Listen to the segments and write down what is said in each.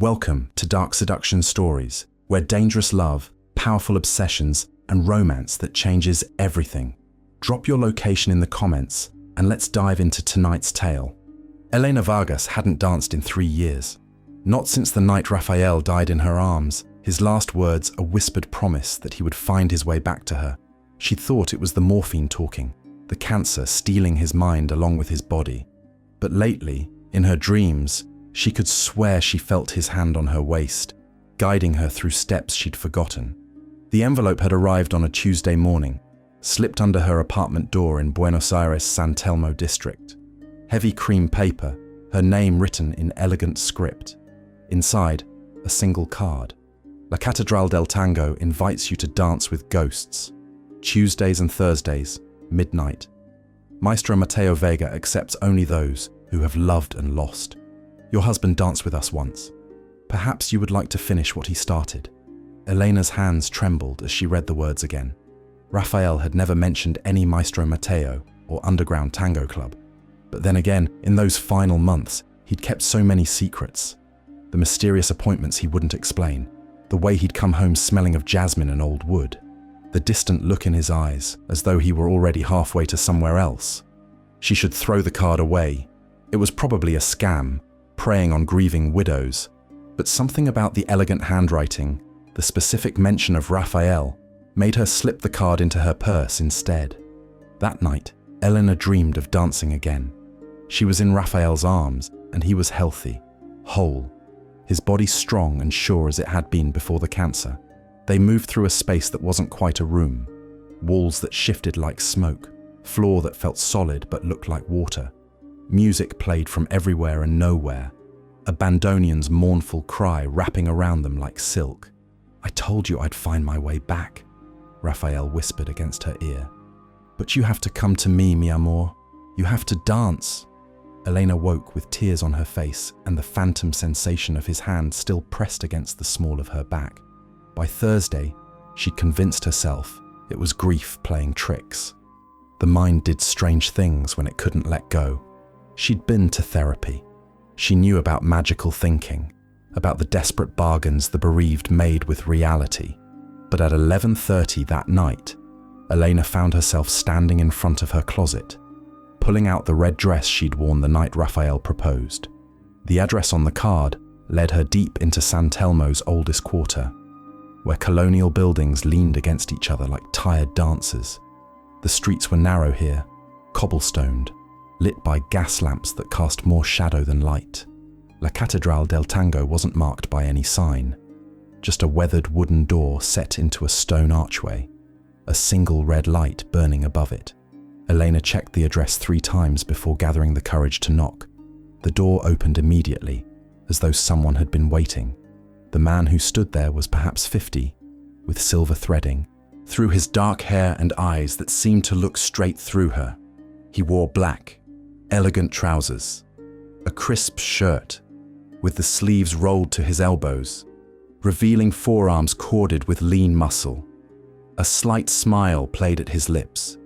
Welcome to Dark Seduction Stories, where dangerous love, powerful obsessions, and romance that changes everything. Drop your location in the comments, and let's dive into tonight's tale. Elena Vargas hadn't danced in 3 years. Not since the night Rafael died in her arms, his last words a whispered promise that he would find his way back to her. She thought it was the morphine talking, the cancer stealing his mind along with his body. But lately, in her dreams, she could swear she felt his hand on her waist, guiding her through steps she'd forgotten. The envelope had arrived on a Tuesday morning, slipped under her apartment door in Buenos Aires' San Telmo district. Heavy cream paper, her name written in elegant script. Inside, a single card. La Catedral del Tango invites you to dance with ghosts. Tuesdays and Thursdays, midnight. Maestro Mateo Vega accepts only those who have loved and lost. Your husband danced with us once. Perhaps you would like to finish what he started. Elena's hands trembled as she read the words again. Rafael had never mentioned any Maestro Mateo or underground tango club. But then again, in those final months, he'd kept so many secrets. The mysterious appointments he wouldn't explain, the way he'd come home smelling of jasmine and old wood, the distant look in his eyes as though he were already halfway to somewhere else. She should throw the card away. It was probably a scam, preying on grieving widows, but something about the elegant handwriting, the specific mention of Rafael, made her slip the card into her purse instead. That night, Elena dreamed of dancing again. She was in Rafael's arms, and he was healthy, whole, his body strong and sure as it had been before the cancer. They moved through a space that wasn't quite a room, walls that shifted like smoke, floor that felt solid but looked like water. Music played from everywhere and nowhere, a bandoneon's mournful cry wrapping around them like silk. "I told you I'd find my way back," Rafael whispered against her ear. "But you have to come to me, mi amor. You have to dance." Elena woke with tears on her face and the phantom sensation of his hand still pressed against the small of her back. By Thursday, she'd convinced herself it was grief playing tricks. The mind did strange things when it couldn't let go. She'd been to therapy. She knew about magical thinking, about the desperate bargains the bereaved made with reality. But at 11:30 that night, Elena found herself standing in front of her closet, pulling out the red dress she'd worn the night Rafael proposed. The address on the card led her deep into San Telmo's oldest quarter, where colonial buildings leaned against each other like tired dancers. The streets were narrow here, cobblestoned, lit by gas lamps that cast more shadow than light. La Catedral del Tango wasn't marked by any sign, just a weathered wooden door set into a stone archway, a single red light burning above it. Elena checked the address 3 times before gathering the courage to knock. The door opened immediately, as though someone had been waiting. The man who stood there was perhaps 50, with silver threading through his dark hair and eyes that seemed to look straight through her. He wore black, elegant trousers, a crisp shirt, with the sleeves rolled to his elbows, revealing forearms corded with lean muscle. A slight smile played at his lips.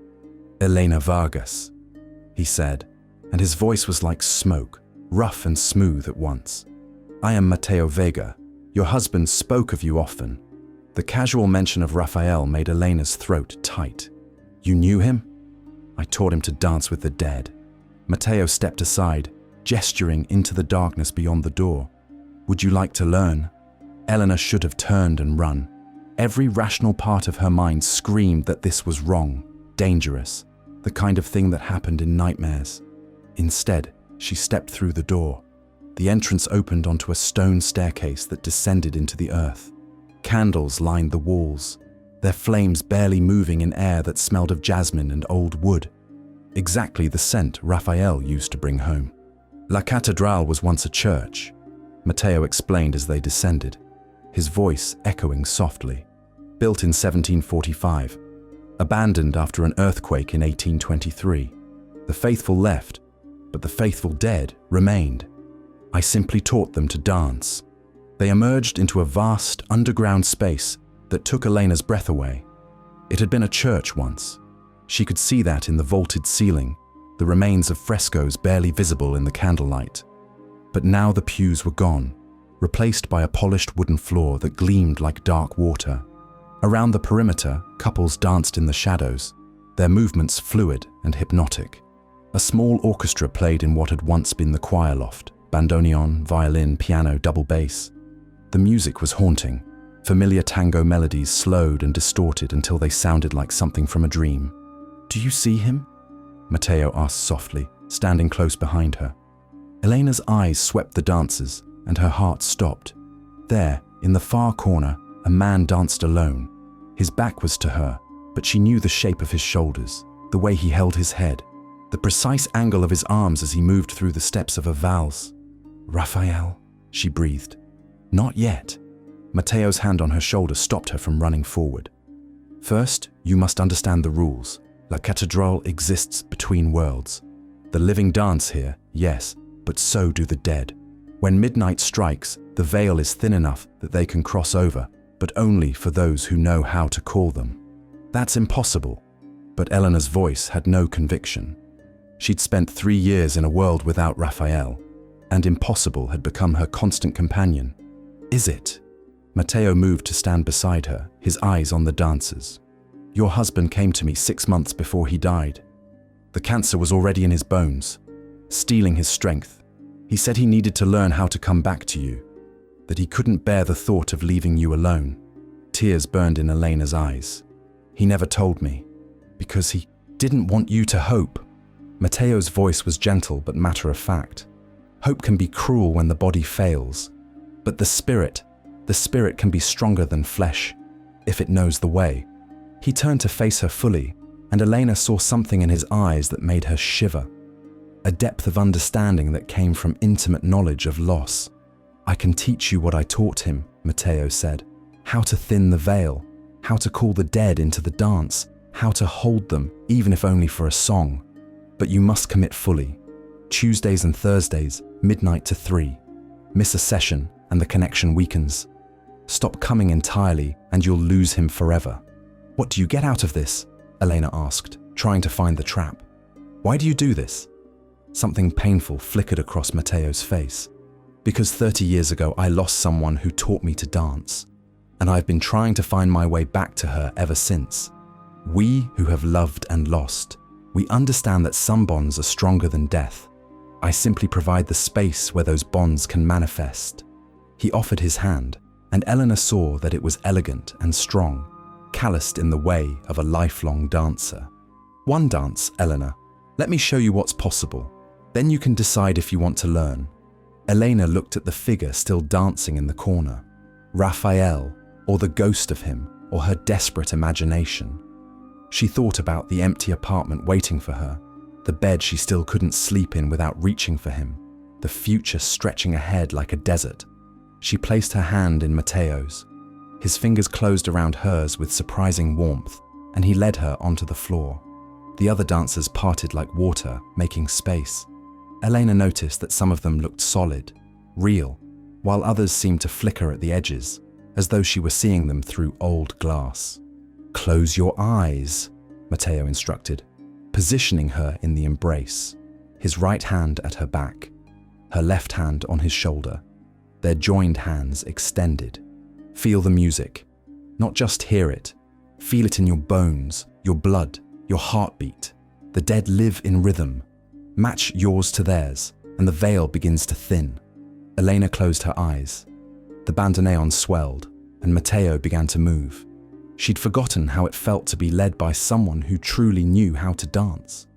"Elena Vargas," he said, and his voice was like smoke, rough and smooth at once. "I am Mateo Vega. Your husband spoke of you often." The casual mention of Rafael made Elena's throat tight. "You knew him?" "I taught him to dance with the dead." Mateo stepped aside, gesturing into the darkness beyond the door. "Would you like to learn?" Elena should have turned and run. Every rational part of her mind screamed that this was wrong, dangerous, the kind of thing that happened in nightmares. Instead, she stepped through the door. The entrance opened onto a stone staircase that descended into the earth. Candles lined the walls, their flames barely moving in air that smelled of jasmine and old wood. Exactly the scent Rafael used to bring home. La Catedral was once a church, Mateo explained as they descended, his voice echoing softly. Built in 1745, abandoned after an earthquake in 1823. The faithful left, but the faithful dead remained. I simply taught them to dance. They emerged into a vast underground space that took Elena's breath away. It had been a church once. She could see that in the vaulted ceiling, the remains of frescoes barely visible in the candlelight. But now the pews were gone, replaced by a polished wooden floor that gleamed like dark water. Around the perimeter, couples danced in the shadows, their movements fluid and hypnotic. A small orchestra played in what had once been the choir loft, bandoneon, violin, piano, double bass. The music was haunting. Familiar tango melodies slowed and distorted until they sounded like something from a dream. "Do you see him?" Mateo asked softly, standing close behind her. Elena's eyes swept the dancers, and her heart stopped. There, in the far corner, a man danced alone. His back was to her, but she knew the shape of his shoulders, the way he held his head, the precise angle of his arms as he moved through the steps of a valse. "Rafael," she breathed. "Not yet." Mateo's hand on her shoulder stopped her from running forward. "First, you must understand the rules. La Catedral exists between worlds. The living dance here, yes, but so do the dead. When midnight strikes, the veil is thin enough that they can cross over, but only for those who know how to call them. That's impossible." But Elena's voice had no conviction. She'd spent 3 years in a world without Rafael, and impossible had become her constant companion. "Is it?" Mateo moved to stand beside her, his eyes on the dancers. "Your husband came to me 6 months before he died. The cancer was already in his bones, stealing his strength. He said he needed to learn how to come back to you, that he couldn't bear the thought of leaving you alone." Tears burned in Elena's eyes. "He never told me, because he didn't want you to hope." Mateo's voice was gentle but matter-of-fact. "Hope can be cruel when the body fails, but the spirit can be stronger than flesh, if it knows the way." He turned to face her fully, and Elena saw something in his eyes that made her shiver. A depth of understanding that came from intimate knowledge of loss. "I can teach you what I taught him," Mateo said. "How to thin the veil, how to call the dead into the dance, how to hold them, even if only for a song. But you must commit fully. Tuesdays and Thursdays, midnight to 3. Miss a session and the connection weakens. Stop coming entirely and you'll lose him forever." "What do you get out of this?" Elena asked, trying to find the trap. "Why do you do this?" Something painful flickered across Mateo's face. "Because 30 years ago I lost someone who taught me to dance, and I've been trying to find my way back to her ever since. We who have loved and lost, we understand that some bonds are stronger than death. I simply provide the space where those bonds can manifest." He offered his hand, and Elena saw that it was elegant and strong, calloused in the way of a lifelong dancer. "One dance, Elena. Let me show you what's possible. Then you can decide if you want to learn." Elena looked at the figure still dancing in the corner. Rafael, or the ghost of him, or her desperate imagination. She thought about the empty apartment waiting for her, the bed she still couldn't sleep in without reaching for him, the future stretching ahead like a desert. She placed her hand in Mateo's. His fingers closed around hers with surprising warmth, and he led her onto the floor. The other dancers parted like water, making space. Elena noticed that some of them looked solid, real, while others seemed to flicker at the edges, as though she were seeing them through old glass. "Close your eyes," Mateo instructed, positioning her in the embrace, his right hand at her back, her left hand on his shoulder, their joined hands extended. "Feel the music. Not just hear it. Feel it in your bones, your blood, your heartbeat. The dead live in rhythm. Match yours to theirs, and the veil begins to thin." Elena closed her eyes. The bandoneon swelled, and Mateo began to move. She'd forgotten how it felt to be led by someone who truly knew how to dance.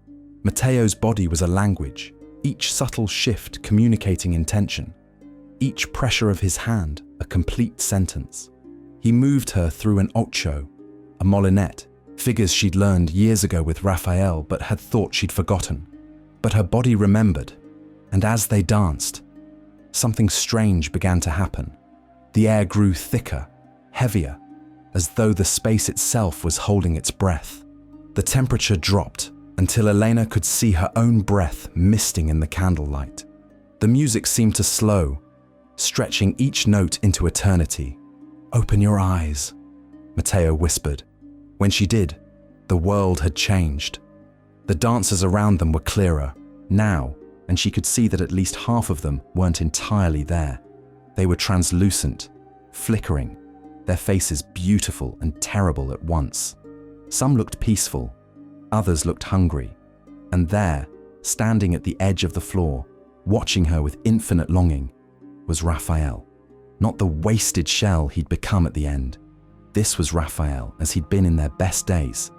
Mateo's body was a language, each subtle shift communicating intention, each pressure of his hand a complete sentence. He moved her through an ocho, a molinette, figures she'd learned years ago with Rafael but had thought she'd forgotten. But her body remembered, and as they danced, something strange began to happen. The air grew thicker, heavier, as though the space itself was holding its breath. The temperature dropped until Elena could see her own breath misting in the candlelight. The music seemed to slow, stretching each note into eternity. "Open your eyes," Mateo whispered. When she did, the world had changed. The dancers around them were clearer, now, and she could see that at least half of them weren't entirely there. They were translucent, flickering, their faces beautiful and terrible at once. Some looked peaceful, others looked hungry, and there, standing at the edge of the floor, watching her with infinite longing, was Rafael. Not the wasted shell he'd become at the end. This was Rafael as he'd been in their best days.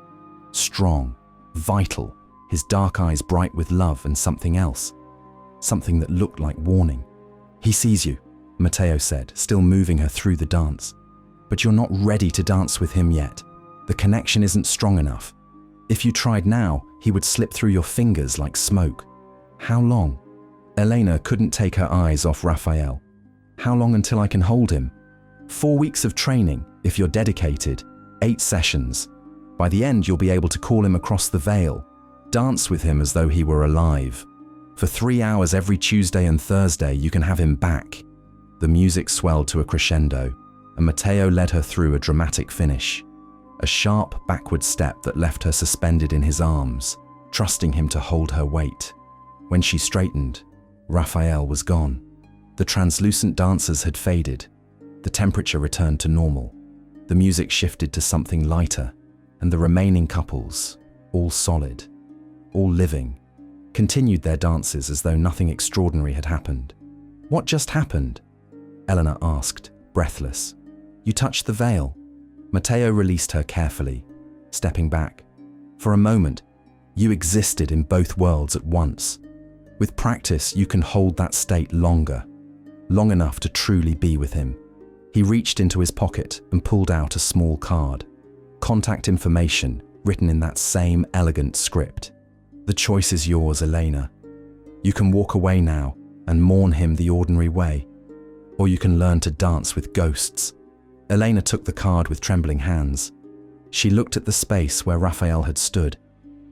Strong, vital, his dark eyes bright with love and something else. Something that looked like warning. "He sees you," Mateo said, still moving her through the dance. "But you're not ready to dance with him yet. The connection isn't strong enough. If you tried now, he would slip through your fingers like smoke." "How long?" Elena couldn't take her eyes off Rafael. "How long until I can hold him?" 4 weeks of training, if you're dedicated, 8 sessions. By the end, you'll be able to call him across the veil, dance with him as though he were alive. For 3 hours every Tuesday and Thursday, you can have him back. The music swelled to a crescendo, and Mateo led her through a dramatic finish. A sharp backward step that left her suspended in his arms, trusting him to hold her weight. When she straightened, Rafael was gone. The translucent dancers had faded. The temperature returned to normal. The music shifted to something lighter, and the remaining couples, all solid, all living, continued their dances as though nothing extraordinary had happened. "What just happened?" Elena asked, breathless. "You touched the veil." Mateo released her carefully, stepping back. "For a moment, you existed in both worlds at once. With practice, you can hold that state longer, long enough to truly be with him." He reached into his pocket and pulled out a small card. Contact information written in that same elegant script. "The choice is yours, Elena. You can walk away now and mourn him the ordinary way, or you can learn to dance with ghosts." Elena took the card with trembling hands. She looked at the space where Rafael had stood,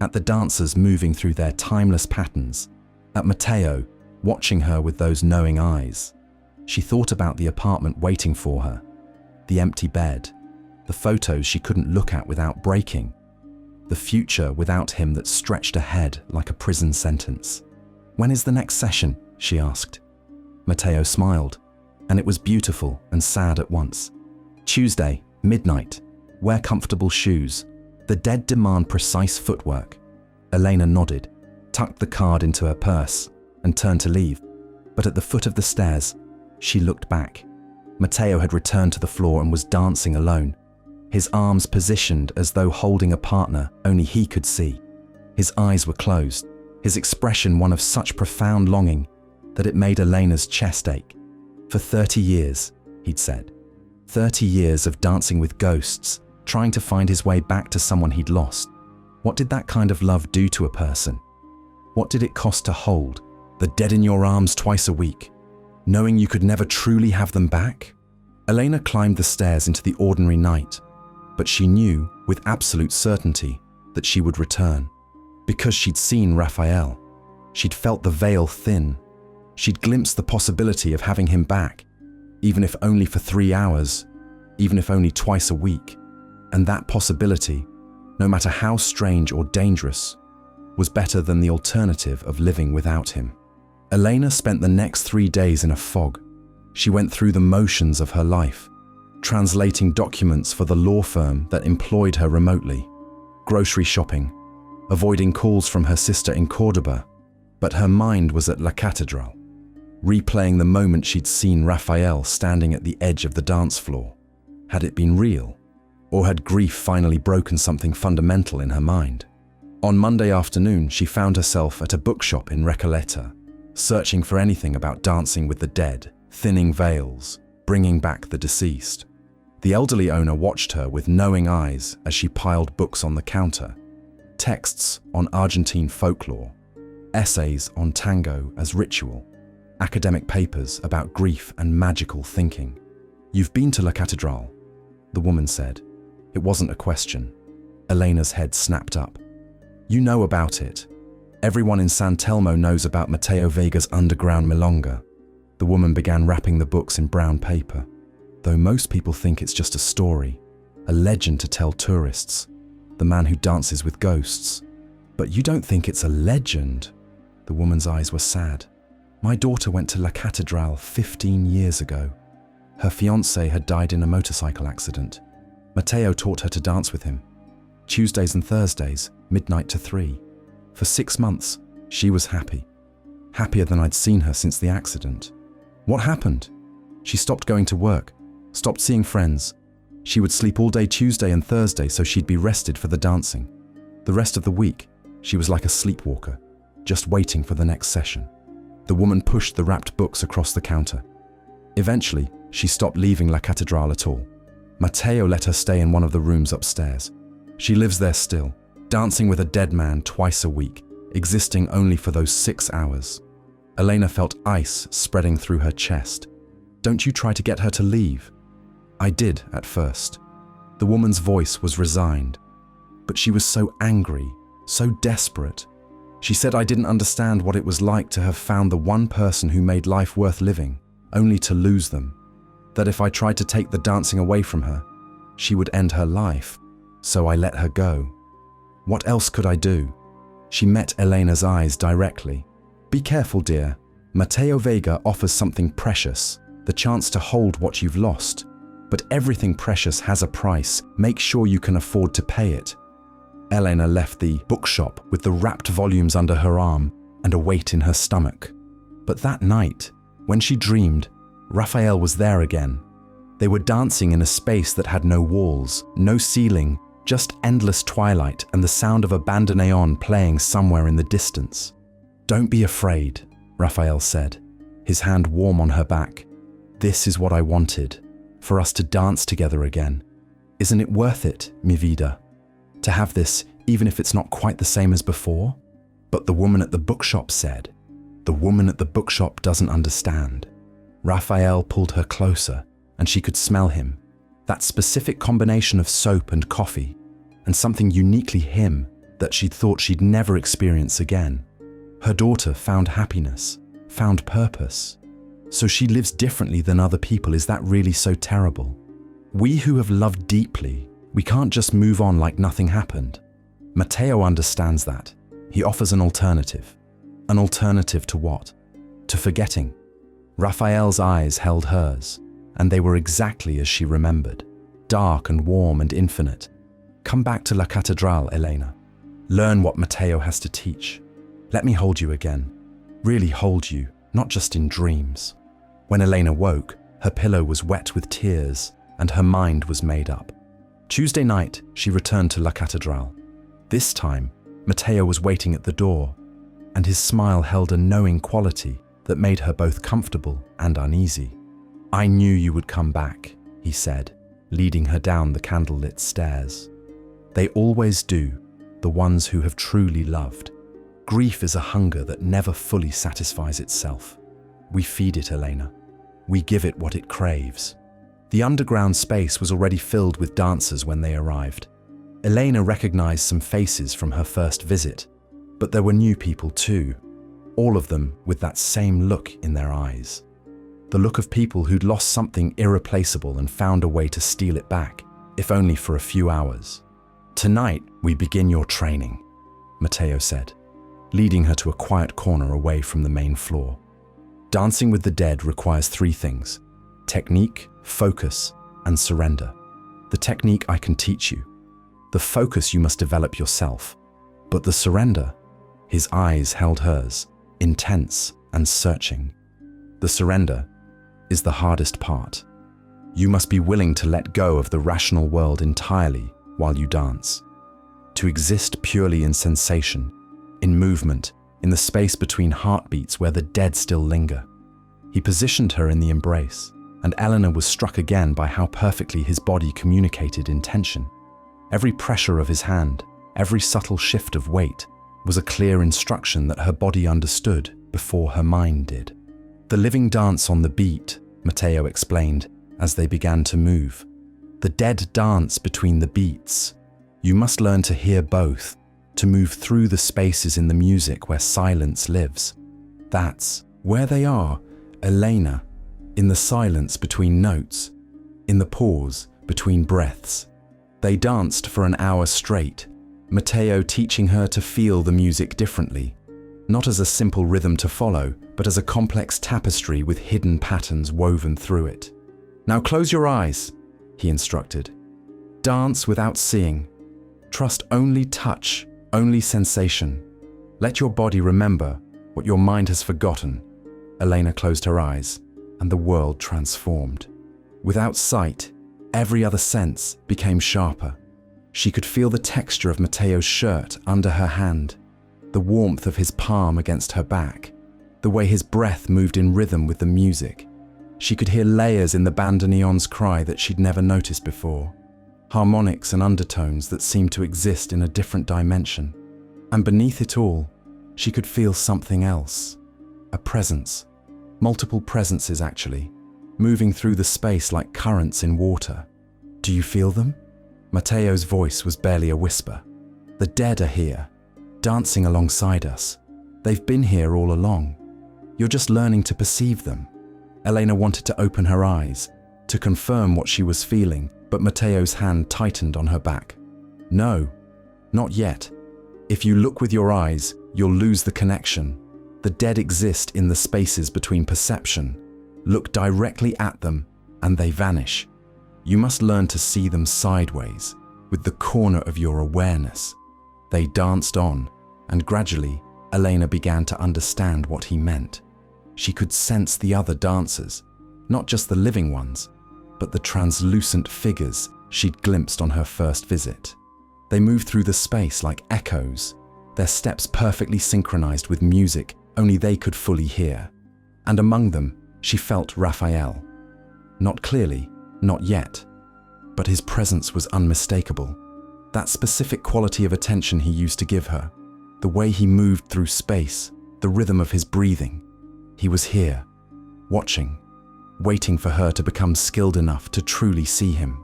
at the dancers moving through their timeless patterns, at Mateo watching her with those knowing eyes. She thought about the apartment waiting for her, the empty bed, the photos she couldn't look at without breaking, the future without him that stretched ahead like a prison sentence. "When is the next session?" she asked. Mateo smiled, and it was beautiful and sad at once. "Tuesday, midnight. Wear comfortable shoes. The dead demand precise footwork." Elena nodded, tucked the card into her purse, and turned to leave. But at the foot of the stairs, she looked back. Mateo had returned to the floor and was dancing alone, his arms positioned as though holding a partner only he could see. His eyes were closed, his expression one of such profound longing that it made Elena's chest ache. "For 30 years, he'd said. 30 years of dancing with ghosts, trying to find his way back to someone he'd lost. What did that kind of love do to a person? What did it cost to hold the dead in your arms twice a week, knowing you could never truly have them back?" Elena climbed the stairs into the ordinary night, but she knew with absolute certainty that she would return. Because she'd seen Rafael. She'd felt the veil thin. She'd glimpsed the possibility of having him back, even if only for 3 hours, even if only twice a week. And that possibility, no matter how strange or dangerous, was better than the alternative of living without him. Elena spent the next 3 days in a fog. She went through the motions of her life, translating documents for the law firm that employed her remotely, grocery shopping, avoiding calls from her sister in Cordoba, but her mind was at La Catedral, replaying the moment she'd seen Rafael standing at the edge of the dance floor. Had it been real, or had grief finally broken something fundamental in her mind? On Monday afternoon, she found herself at a bookshop in Recoleta, searching for anything about dancing with the dead, thinning veils, bringing back the deceased. The elderly owner watched her with knowing eyes as she piled books on the counter, texts on Argentine folklore, essays on tango as ritual, academic papers about grief and magical thinking. "You've been to La Catedral," the woman said. It wasn't a question. Elena's head snapped up. "You know about it. Everyone in San Telmo knows about Mateo Vega's underground milonga." The woman began wrapping the books in brown paper. "Though most people think it's just a story, a legend to tell tourists, the man who dances with ghosts. But you don't think it's a legend?" The woman's eyes were sad. My daughter went to La Catedral 15 years ago. Her fiancé had died in a motorcycle accident. Mateo taught her to dance with him. Tuesdays and Thursdays, midnight to 3. For 6 months, she was happy. Happier than I'd seen her since the accident. What happened? She stopped going to work, stopped seeing friends. She would sleep all day Tuesday and Thursday so she'd be rested for the dancing. The rest of the week, she was like a sleepwalker, just waiting for the next session. The woman pushed the wrapped books across the counter. Eventually, she stopped leaving La Catedral at all. Mateo let her stay in one of the rooms upstairs. She lives there still, dancing with a dead man twice a week, existing only for those 6 hours. Elena felt ice spreading through her chest. Don't you try to get her to leave? I did at first. The woman's voice was resigned. But she was so angry, so desperate. She said I didn't understand what it was like to have found the one person who made life worth living, only to lose them. That if I tried to take the dancing away from her, she would end her life, so I let her go. What else could I do? She met Elena's eyes directly. Be careful, dear. Mateo Vega offers something precious, the chance to hold what you've lost. But everything precious has a price. Make sure you can afford to pay it. Elena left the bookshop with the wrapped volumes under her arm and a weight in her stomach. But that night, when she dreamed, Rafael was there again. They were dancing in a space that had no walls, no ceiling, just endless twilight and the sound of a bandoneon playing somewhere in the distance. Don't be afraid, Rafael said, his hand warm on her back. This is what I wanted, for us to dance together again. Isn't it worth it, mi vida? To have this, even if it's not quite the same as before? But the woman at the bookshop said, the woman at the bookshop doesn't understand. Rafael pulled her closer, and she could smell him. That specific combination of soap and coffee, and something uniquely him that she'd thought she'd never experience again. Her daughter found happiness, found purpose. So she lives differently than other people. Is that really so terrible? We who have loved deeply, we can't just move on like nothing happened. Mateo understands that. He offers an alternative. An alternative to what? To forgetting. Rafael's eyes held hers, and they were exactly as she remembered. Dark and warm and infinite. Come back to La Catedral, Elena. Learn what Mateo has to teach. Let me hold you again. Really hold you, not just in dreams. When Elena woke, her pillow was wet with tears, and her mind was made up. Tuesday night, she returned to La Catedral. This time, Mateo was waiting at the door, and his smile held a knowing quality that made her both comfortable and uneasy. I knew you would come back, he said, leading her down the candlelit stairs. They always do, the ones who have truly loved. Grief is a hunger that never fully satisfies itself. We feed it, Elena. We give it what it craves. The underground space was already filled with dancers when they arrived. Elena recognized some faces from her first visit, but there were new people too, all of them with that same look in their eyes. The look of people who'd lost something irreplaceable and found a way to steal it back, if only for a few hours. Tonight, we begin your training, Mateo said, leading her to a quiet corner away from the main floor. Dancing with the dead requires 3 things: technique, focus, and surrender. The technique I can teach you. The focus you must develop yourself. But the surrender, his eyes held hers, intense and searching. The surrender is the hardest part. You must be willing to let go of the rational world entirely while you dance. To exist purely in sensation, in movement, in the space between heartbeats where the dead still linger. He positioned her in the embrace, and Elena was struck again by how perfectly his body communicated intention. Every pressure of his hand, every subtle shift of weight, was a clear instruction that her body understood before her mind did. The living dance on the beat, Mateo explained, as they began to move. The dead dance between the beats. You must learn to hear both, to move through the spaces in the music where silence lives. That's where they are, Elena, in the silence between notes, in the pause between breaths. They danced for an hour straight, Mateo teaching her to feel the music differently, not as a simple rhythm to follow, but as a complex tapestry with hidden patterns woven through it. "Now close your eyes," he instructed. "Dance without seeing. Trust only touch, only sensation. Let your body remember what your mind has forgotten." Elena closed her eyes, and the world transformed. Without sight, every other sense became sharper. She could feel the texture of Mateo's shirt under her hand, the warmth of his palm against her back, the way his breath moved in rhythm with the music. She could hear layers in the bandoneon's cry that she'd never noticed before, harmonics and undertones that seemed to exist in a different dimension. And beneath it all, she could feel something else, a presence, multiple presences actually, moving through the space like currents in water. "Do you feel them?" Mateo's voice was barely a whisper. "The dead are here, dancing alongside us. They've been here all along. You're just learning to perceive them." Elena wanted to open her eyes, to confirm what she was feeling, but Mateo's hand tightened on her back. "No, not yet. If you look with your eyes, you'll lose the connection. The dead exist in the spaces between perception. Look directly at them, and they vanish. You must learn to see them sideways, with the corner of your awareness." They danced on, and gradually, Elena began to understand what he meant. She could sense the other dancers, not just the living ones, but the translucent figures she'd glimpsed on her first visit. They moved through the space like echoes, their steps perfectly synchronized with music only they could fully hear. And among them, she felt Rafael. Not clearly, not yet, but his presence was unmistakable. That specific quality of attention he used to give her, the way he moved through space, the rhythm of his breathing. He was here, watching, waiting for her to become skilled enough to truly see him.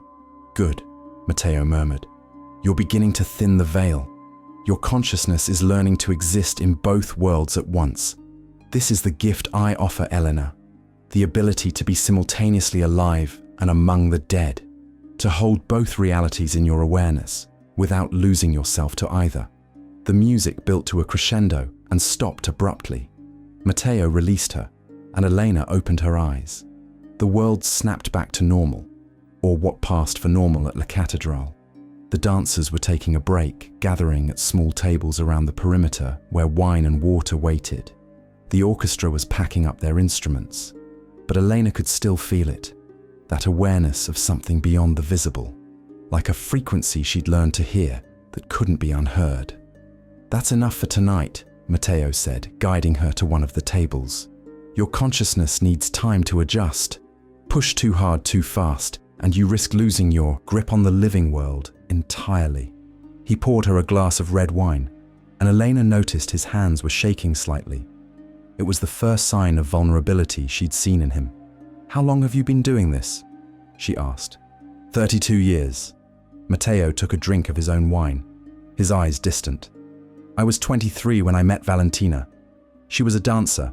"Good," Mateo murmured. "You're beginning to thin the veil. Your consciousness is learning to exist in both worlds at once. This is the gift I offer, Elena. The ability to be simultaneously alive and among the dead. To hold both realities in your awareness, without losing yourself to either." The music built to a crescendo and stopped abruptly. Mateo released her, and Elena opened her eyes. The world snapped back to normal, or what passed for normal at La Catedral. The dancers were taking a break, gathering at small tables around the perimeter where wine and water waited. The orchestra was packing up their instruments, but Elena could still feel it, that awareness of something beyond the visible, like a frequency she'd learned to hear that couldn't be unheard. "That's enough for tonight," Mateo said, guiding her to one of the tables. "Your consciousness needs time to adjust. Push too hard too fast, and you risk losing your grip on the living world entirely." He poured her a glass of red wine, and Elena noticed his hands were shaking slightly. It was the first sign of vulnerability she'd seen in him. "How long have you been doing this?" she asked. 32 years. Mateo took a drink of his own wine, his eyes distant. "I was 23 when I met Valentina. She was a dancer,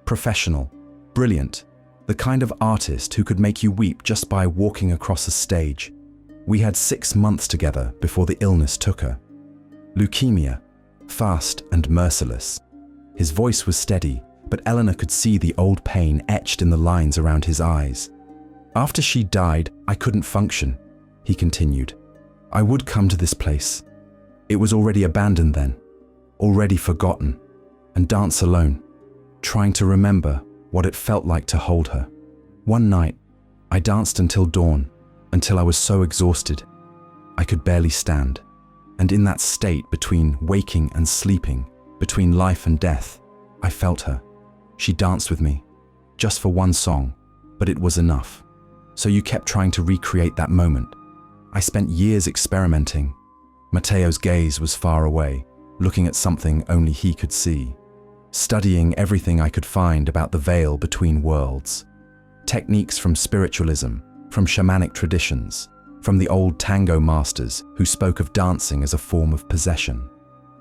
professional, brilliant, the kind of artist who could make you weep just by walking across a stage. We had 6 months together before the illness took her. Leukemia, fast and merciless." His voice was steady, but Elena could see the old pain etched in the lines around his eyes. "After she died, I couldn't function," he continued. "I would come to this place. It was already abandoned then, already forgotten, and dance alone, trying to remember what it felt like to hold her. One night, I danced until dawn, until I was so exhausted, I could barely stand. And in that state between waking and sleeping, between life and death, I felt her. She danced with me, just for one song, but it was enough. So you kept trying to recreate that moment. I spent years experimenting." Mateo's gaze was far away, looking at something only he could see. "Studying everything I could find about the veil between worlds. Techniques from spiritualism, from shamanic traditions, from the old tango masters who spoke of dancing as a form of possession.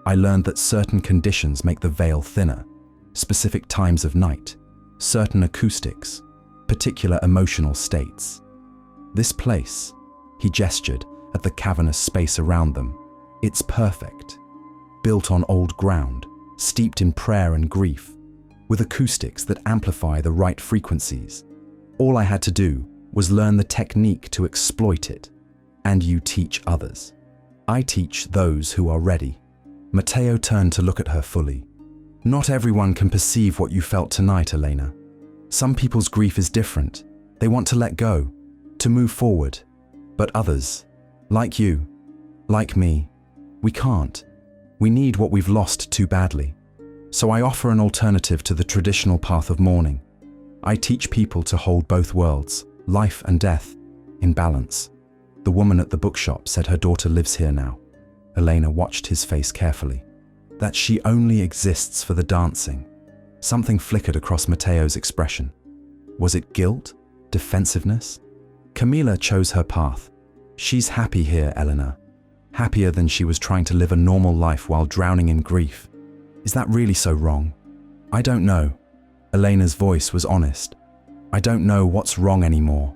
I learned that certain conditions make the veil thinner, specific times of night, certain acoustics, particular emotional states. This place," he gestured at the cavernous space around them, "it's perfect. Built on old ground, steeped in prayer and grief, with acoustics that amplify the right frequencies. All I had to do was learn the technique to exploit it, and you teach others. I teach those who are ready. Mateo turned to look at her fully. Not everyone can perceive what you felt tonight, Elena. Some people's grief is different. They want to let go, to move forward. But others, like you, like me, we can't. We need what we've lost too badly. So I offer an alternative to the traditional path of mourning. I teach people to hold both worlds, life and death, in balance. The woman at the bookshop said her daughter lives here now. Elena watched his face carefully. That she only exists for the dancing. Something flickered across Mateo's expression. Was it guilt? Defensiveness? Camila chose her path. She's happy here, Elena. Happier than she was trying to live a normal life while drowning in grief. Is that really so wrong? I don't know. Elena's voice was honest. I don't know what's wrong anymore.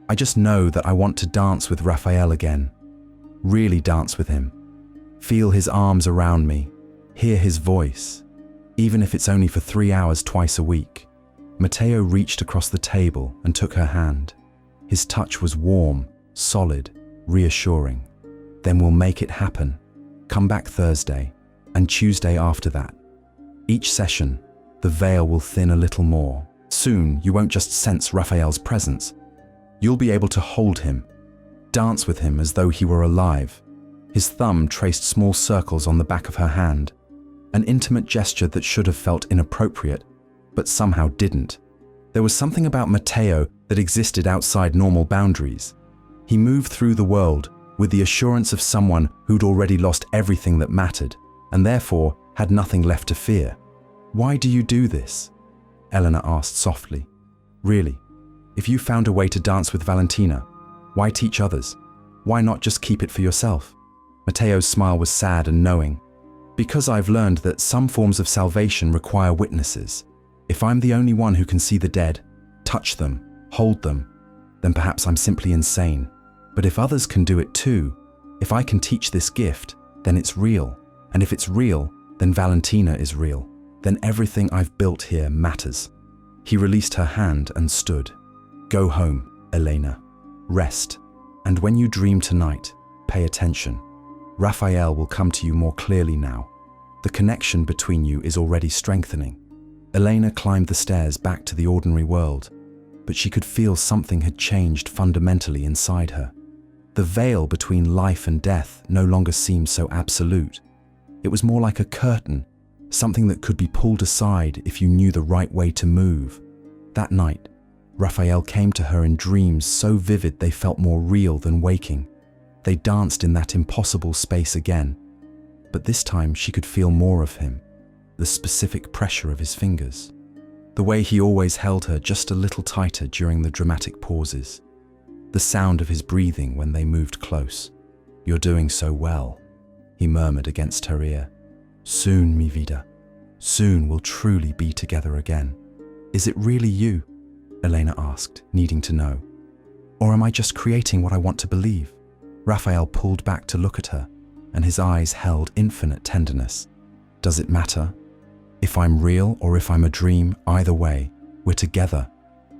I just know that I want to dance with Rafael again. Really dance with him. Feel his arms around me. Hear his voice. Even if it's only for 3 hours twice a week. Mateo reached across the table and took her hand. His touch was warm, solid, reassuring. Then we'll make it happen. Come back Thursday, and Tuesday after that. Each session, the veil will thin a little more. Soon, you won't just sense Rafael's presence. You'll be able to hold him, dance with him as though he were alive. His thumb traced small circles on the back of her hand, an intimate gesture that should have felt inappropriate, but somehow didn't. There was something about Mateo that existed outside normal boundaries. He moved through the world with the assurance of someone who'd already lost everything that mattered, and therefore had nothing left to fear. Why do you do this? Elena asked softly. Really, if you found a way to dance with Valentina, why teach others? Why not just keep it for yourself? Mateo's smile was sad and knowing. Because I've learned that some forms of salvation require witnesses. If I'm the only one who can see the dead, touch them, hold them, then perhaps I'm simply insane. But if others can do it too, if I can teach this gift, then it's real. And if it's real, then Valentina is real. Then everything I've built here matters. He released her hand and stood. Go home, Elena. Rest. And when you dream tonight, pay attention. Rafael will come to you more clearly now. The connection between you is already strengthening. Elena climbed the stairs back to the ordinary world, but she could feel something had changed fundamentally inside her. The veil between life and death no longer seemed so absolute. It was more like a curtain, something that could be pulled aside if you knew the right way to move. That night, Rafael came to her in dreams so vivid they felt more real than waking. They danced in that impossible space again, but this time she could feel more of him, the specific pressure of his fingers, the way he always held her just a little tighter during the dramatic pauses, the sound of his breathing when they moved close. You're doing so well, he murmured against her ear. Soon, mi vida. Soon we'll truly be together again. Is it really you? Elena asked, needing to know. Or am I just creating what I want to believe? Rafael pulled back to look at her, and his eyes held infinite tenderness. Does it matter? If I'm real or if I'm a dream, either way, we're together.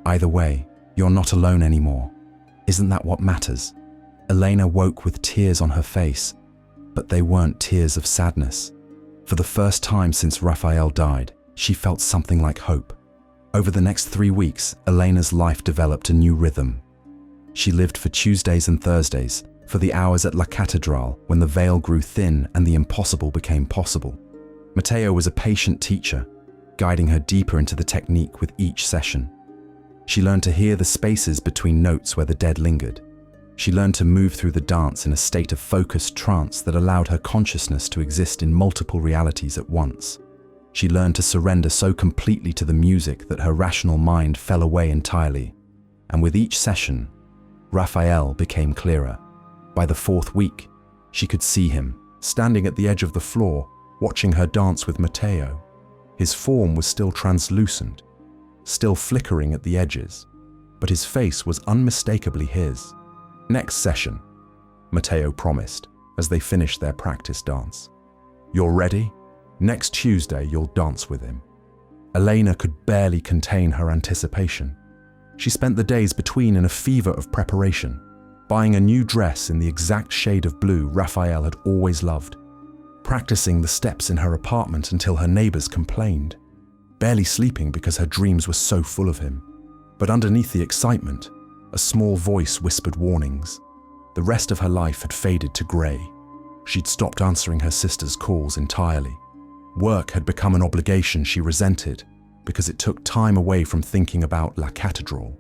Either way, you're not alone anymore. Isn't that what matters? Elena woke with tears on her face, but they weren't tears of sadness. For the first time since Rafael died, she felt something like hope. Over the next 3 weeks, Elena's life developed a new rhythm. She lived for Tuesdays and Thursdays, for the hours at La Catedral when the veil grew thin and the impossible became possible. Mateo was a patient teacher, guiding her deeper into the technique with each session. She learned to hear the spaces between notes where the dead lingered. She learned to move through the dance in a state of focused trance that allowed her consciousness to exist in multiple realities at once. She learned to surrender so completely to the music that her rational mind fell away entirely. And with each session, Rafael became clearer. By the 4th week, she could see him, standing at the edge of the floor, watching her dance with Mateo. His form was still translucent, still flickering at the edges, but his face was unmistakably his. Next session, Mateo promised, as they finished their practice dance. You're ready? Next Tuesday, you'll dance with him." Elena could barely contain her anticipation. She spent the days between in a fever of preparation, buying a new dress in the exact shade of blue Rafael had always loved, practicing the steps in her apartment until her neighbors complained, barely sleeping because her dreams were so full of him. But underneath the excitement, a small voice whispered warnings. The rest of her life had faded to grey. She'd stopped answering her sister's calls entirely. Work had become an obligation she resented because it took time away from thinking about La Catedral.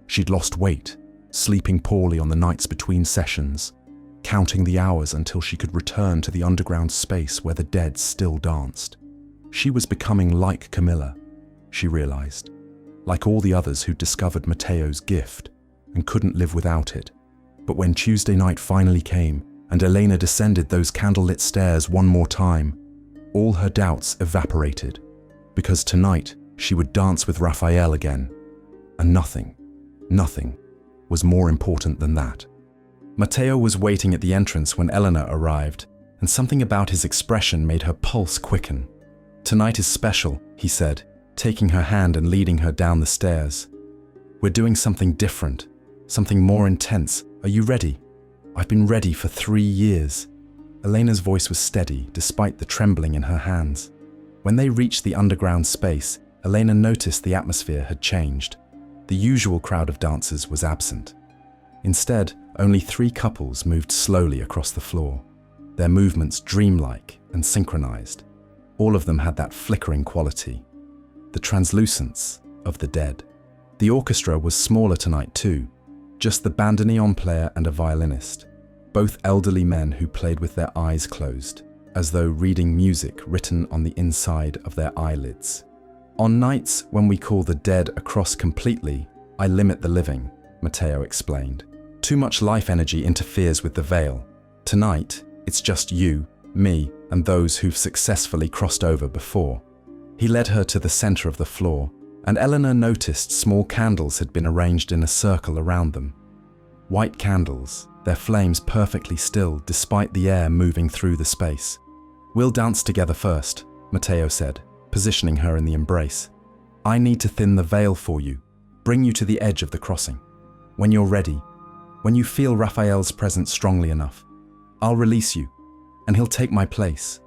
She'd lost weight, sleeping poorly on the nights between sessions, counting the hours until she could return to the underground space where the dead still danced. She was becoming like Camilla, she realized, like all the others who'd discovered Mateo's gift and couldn't live without it. But when Tuesday night finally came and Elena descended those candlelit stairs one more time, all her doubts evaporated, because tonight she would dance with Rafael again, and nothing was more important than that. Mateo was waiting at the entrance when Elena arrived, and something about his expression made her pulse quicken. "Tonight is special," he said, taking her hand and leading her down the stairs. "We're doing something different, something more intense. Are you ready?" "I've been ready for 3 years." Elena's voice was steady, despite the trembling in her hands. When they reached the underground space, Elena noticed the atmosphere had changed. The usual crowd of dancers was absent. Instead, only 3 couples moved slowly across the floor, their movements dreamlike and synchronized. All of them had that flickering quality, the translucence of the dead. The orchestra was smaller tonight too, just the bandoneon player and a violinist, both elderly men who played with their eyes closed, as though reading music written on the inside of their eyelids. "On nights when we call the dead across completely, I limit the living," Mateo explained. "Too much life energy interferes with the veil. Tonight, it's just you, me, and those who've successfully crossed over before." He led her to the center of the floor, and Elena noticed small candles had been arranged in a circle around them. White candles, their flames perfectly still despite the air moving through the space. "We'll dance together first," Mateo said, positioning her in the embrace. "I need to thin the veil for you, bring you to the edge of the crossing. When you're ready, when you feel Rafael's presence strongly enough, I'll release you, and he'll take my place."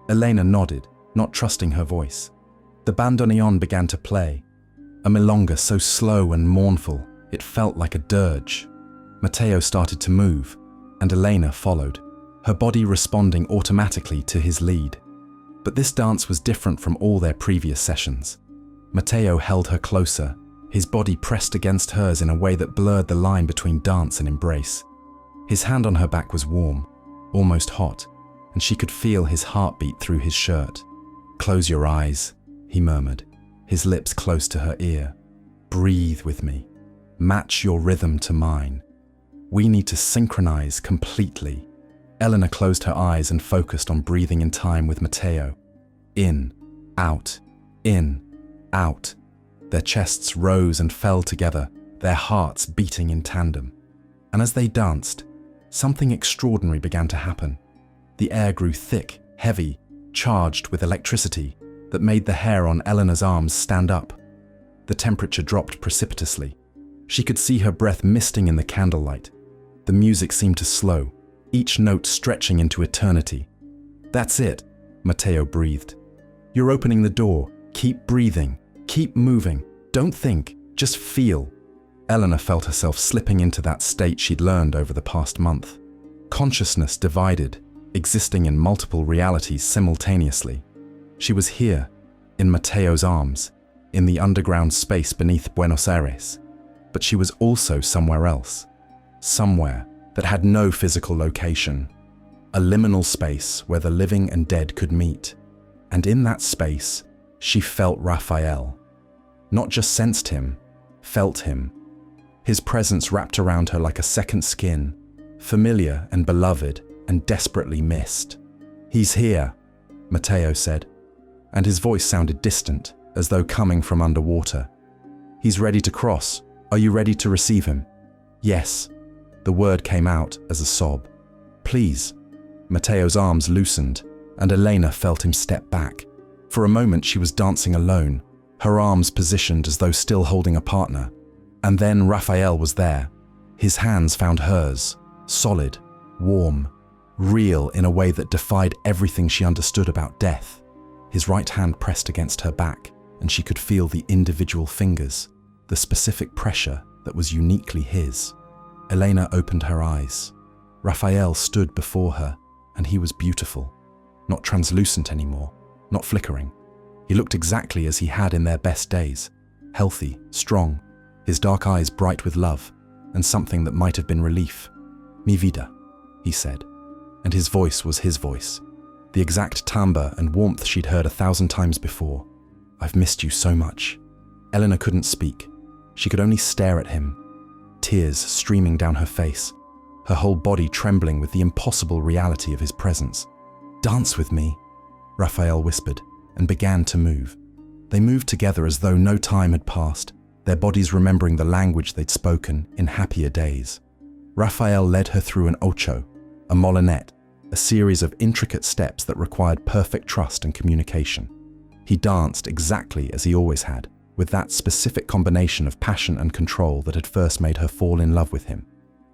Elena nodded, not trusting her voice. The bandoneon began to play, a milonga so slow and mournful it felt like a dirge. Mateo started to move, and Elena followed, her body responding automatically to his lead. But this dance was different from all their previous sessions. Mateo held her closer, his body pressed against hers in a way that blurred the line between dance and embrace. His hand on her back was warm, almost hot, and she could feel his heartbeat through his shirt. "Close your eyes," he murmured, his lips close to her ear. "Breathe with me. Match your rhythm to mine. We need to synchronize completely." Elena closed her eyes and focused on breathing in time with Mateo. In, out, in, out. Their chests rose and fell together, their hearts beating in tandem. And as they danced, something extraordinary began to happen. The air grew thick, heavy, charged with electricity that made the hair on Elena's arms stand up. The temperature dropped precipitously. She could see her breath misting in the candlelight. The music seemed to slow, each note stretching into eternity. "That's it," Mateo breathed. "You're opening the door. Keep breathing. Keep moving. Don't think. Just feel." Elena felt herself slipping into that state she'd learned over the past month. Consciousness divided, existing in multiple realities simultaneously. She was here, in Mateo's arms, in the underground space beneath Buenos Aires. But she was also somewhere else. Somewhere that had no physical location. A liminal space where the living and dead could meet. And in that space, she felt Rafael. Not just sensed him, felt him. His presence wrapped around her like a second skin, familiar and beloved and desperately missed. "He's here," Mateo said, and his voice sounded distant, as though coming from underwater. "He's ready to cross. Are you ready to receive him?" "Yes." The word came out as a sob. "Please." Mateo's arms loosened, and Elena felt him step back. For a moment she was dancing alone, her arms positioned as though still holding a partner. And then Rafael was there. His hands found hers, solid, warm, real in a way that defied everything she understood about death. His right hand pressed against her back, and she could feel the individual fingers, the specific pressure that was uniquely his. Elena opened her eyes. Rafael stood before her, and he was beautiful. Not translucent anymore, not flickering. He looked exactly as he had in their best days, healthy, strong, his dark eyes bright with love, and something that might have been relief. Mi vida, he said, and his voice was his voice, the exact timbre and warmth she'd heard 1,000 times before. I've missed you so much. Elena couldn't speak. She could only stare at him, tears streaming down her face, her whole body trembling with the impossible reality of his presence. Dance with me, Rafael whispered, and began to move. They moved together as though no time had passed, their bodies remembering the language they'd spoken in happier days. Rafael led her through an ocho, a molinette, a series of intricate steps that required perfect trust and communication. He danced exactly as he always had, with that specific combination of passion and control that had first made her fall in love with him.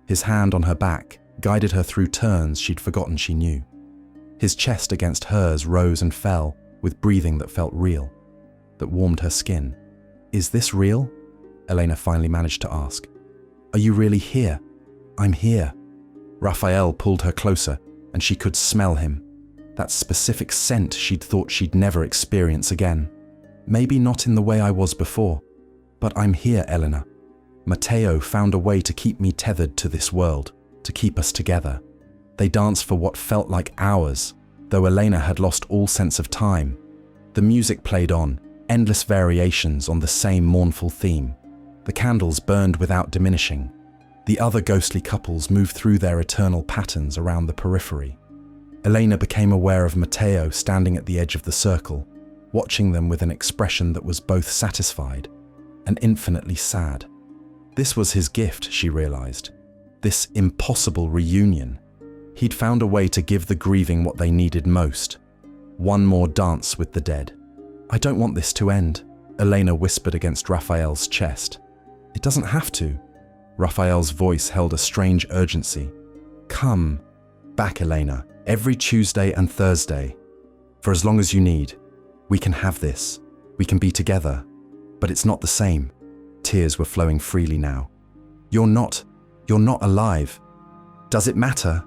His hand on her back guided her through turns she'd forgotten she knew. His chest against hers rose and fell with breathing that felt real, that warmed her skin. Is this real? Elena finally managed to ask. Are you really here? I'm here. Rafael pulled her closer, and she could smell him. That specific scent she'd thought she'd never experience again. Maybe not in the way I was before, but I'm here, Elena. Mateo found a way to keep me tethered to this world, to keep us together. They danced for what felt like hours, though Elena had lost all sense of time. The music played on, endless variations on the same mournful theme. The candles burned without diminishing. The other ghostly couples moved through their eternal patterns around the periphery. Elena became aware of Mateo standing at the edge of the circle, watching them with an expression that was both satisfied and infinitely sad. This was his gift, she realized. This impossible reunion. He'd found a way to give the grieving what they needed most. One more dance with the dead. I don't want this to end, Elena whispered against Rafael's chest. It doesn't have to. Rafael's voice held a strange urgency. Come back, Elena, every Tuesday and Thursday. For as long as you need. We can have this. We can be together. But it's not the same. Tears were flowing freely now. You're not alive. Does it matter?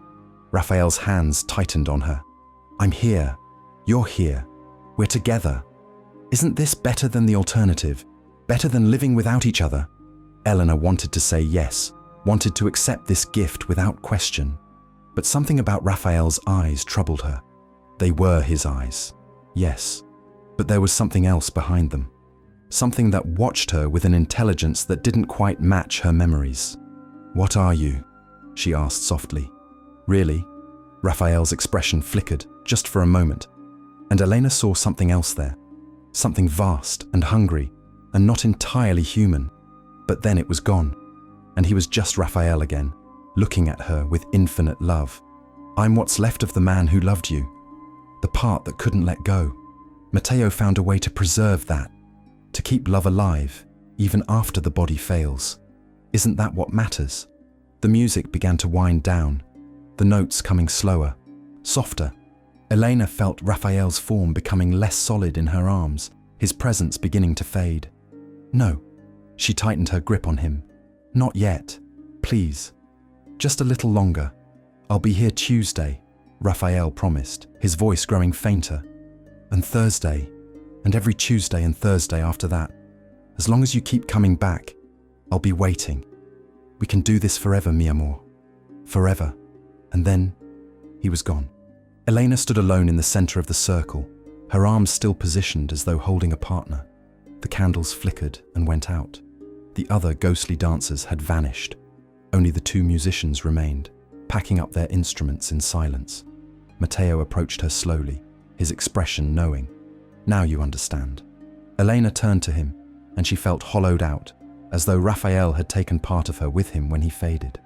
Rafael's hands tightened on her. I'm here. You're here. We're together. Isn't this better than the alternative? Better than living without each other? Elena wanted to say yes, wanted to accept this gift without question. But something about Rafael's eyes troubled her. They were his eyes, yes. But there was something else behind them. Something that watched her with an intelligence that didn't quite match her memories. What are you? She asked softly. Really? Rafael's expression flickered, just for a moment, and Elena saw something else there. Something vast and hungry, and not entirely human. But then it was gone, and he was just Rafael again, looking at her with infinite love. I'm what's left of the man who loved you. The part that couldn't let go. Mateo found a way to preserve that, to keep love alive, even after the body fails. Isn't that what matters? The music began to wind down, the notes coming slower, softer. Elena felt Rafael's form becoming less solid in her arms, his presence beginning to fade. No, she tightened her grip on him. Not yet, please. Just a little longer. I'll be here Tuesday, Rafael promised, his voice growing fainter. And Thursday, and every Tuesday and Thursday after that. As long as you keep coming back, I'll be waiting. We can do this forever, mi amor. Forever. And then, he was gone. Elena stood alone in the center of the circle, her arms still positioned as though holding a partner. The candles flickered and went out. The other ghostly dancers had vanished. Only the two musicians remained, packing up their instruments in silence. Mateo approached her slowly, his expression knowing. Now you understand. Elena turned to him, and she felt hollowed out, as though Rafael had taken part of her with him when he faded.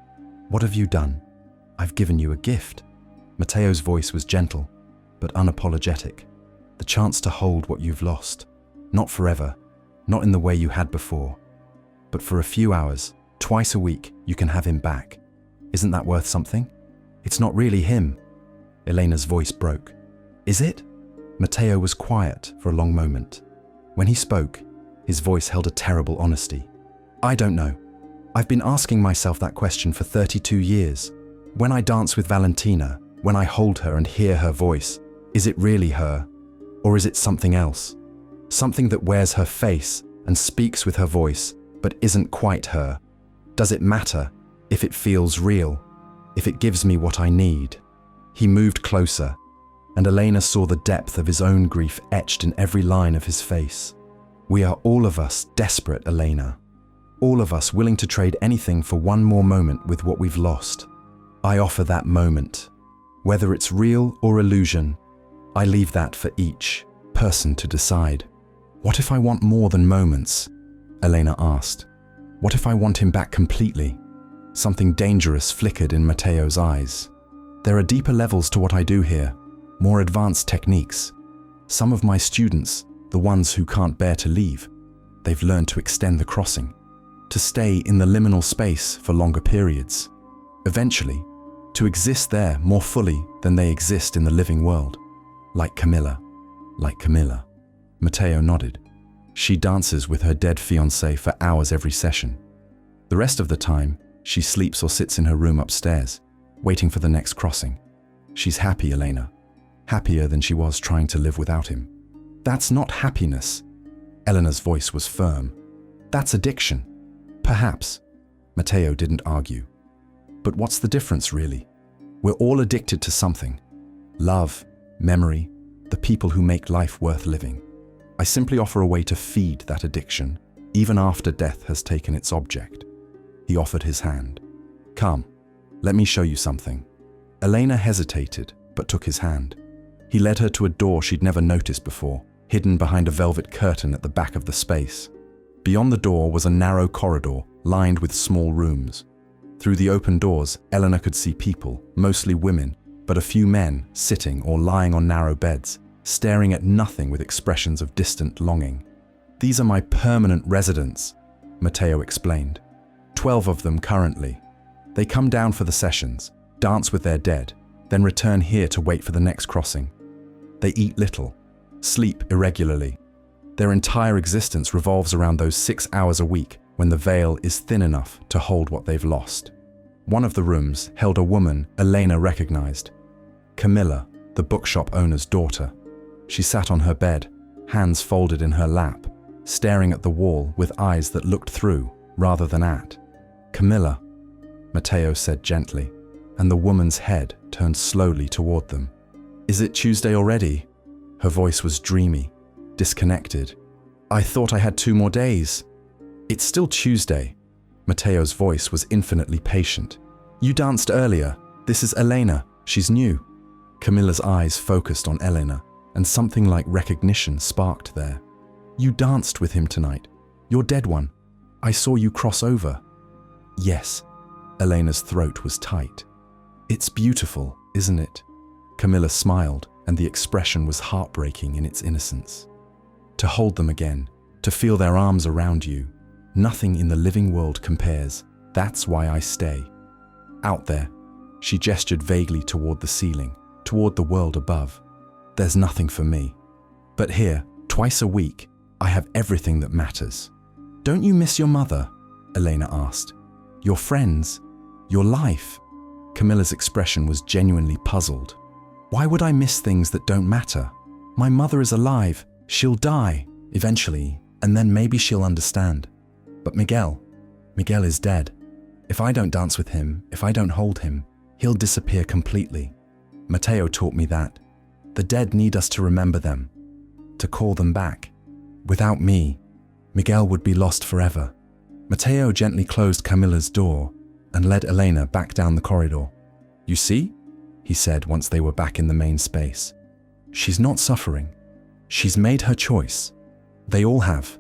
What have you done? I've given you a gift. Mateo's voice was gentle, but unapologetic. The chance to hold what you've lost. Not forever, not in the way you had before. But for a few hours, twice a week, you can have him back. Isn't that worth something? It's not really him. Elena's voice broke. Is it? Mateo was quiet for a long moment. When he spoke, his voice held a terrible honesty. I don't know. I've been asking myself that question for 32 years. When I dance with Valentina, when I hold her and hear her voice, is it really her? Or is it something else? Something that wears her face and speaks with her voice, but isn't quite her. Does it matter if it feels real, if it gives me what I need? He moved closer, and Elena saw the depth of his own grief etched in every line of his face. We are all of us desperate, Elena. All of us willing to trade anything for one more moment with what we've lost. I offer that moment. Whether it's real or illusion, I leave that for each person to decide. What if I want more than moments? Elena asked. What if I want him back completely? Something dangerous flickered in Mateo's eyes. There are deeper levels to what I do here, more advanced techniques. Some of my students, the ones who can't bear to leave, they've learned to extend the crossing, to stay in the liminal space for longer periods. Eventually, to exist there more fully than they exist in the living world. Like Camilla. Like Camilla. Mateo nodded. She dances with her dead fiancé for hours every session. The rest of the time, she sleeps or sits in her room upstairs, waiting for the next crossing. She's happy, Elena. Happier than she was trying to live without him. That's not happiness. Elena's voice was firm. That's addiction. Perhaps. Mateo didn't argue. But what's the difference, really? We're all addicted to something. Love, memory, the people who make life worth living. I simply offer a way to feed that addiction, even after death has taken its object. He offered his hand. Come, let me show you something. Elena hesitated, but took his hand. He led her to a door she'd never noticed before, hidden behind a velvet curtain at the back of the space. Beyond the door was a narrow corridor lined with small rooms. Through the open doors, Elena could see people, mostly women, but a few men sitting or lying on narrow beds, staring at nothing with expressions of distant longing. These are my permanent residents, Mateo explained. 12 of them currently. They come down for the sessions, dance with their dead, then return here to wait for the next crossing. They eat little, sleep irregularly. Their entire existence revolves around those 6 hours a week when the veil is thin enough to hold what they've lost. One of the rooms held a woman Elena recognized. Camilla, the bookshop owner's daughter. She sat on her bed, hands folded in her lap, staring at the wall with eyes that looked through rather than at. Camilla, Mateo said gently, and the woman's head turned slowly toward them. Is it Tuesday already? Her voice was dreamy, disconnected. I thought I had 2 more days. It's still Tuesday. Mateo's voice was infinitely patient. You danced earlier. This is Elena. She's new. Camilla's eyes focused on Elena, and something like recognition sparked there. You danced with him tonight. Your dead one. I saw you cross over. Yes. Elena's throat was tight. It's beautiful, isn't it? Camilla smiled, and the expression was heartbreaking in its innocence. To hold them again, to feel their arms around you, nothing in the living world compares. That's why I stay. Out there, she gestured vaguely toward the ceiling, toward the world above. There's nothing for me. But here, twice a week, I have everything that matters. Don't you miss your mother? Elena asked. Your friends? Your life? Camilla's expression was genuinely puzzled. Why would I miss things that don't matter? My mother is alive. She'll die, eventually, and then maybe she'll understand. But Miguel is dead. If I don't dance with him, if I don't hold him, he'll disappear completely. Mateo taught me that. The dead need us to remember them, to call them back. Without me, Miguel would be lost forever. Mateo gently closed Camilla's door and led Elena back down the corridor. You see? He said once they were back in the main space. She's not suffering. She's made her choice. They all have.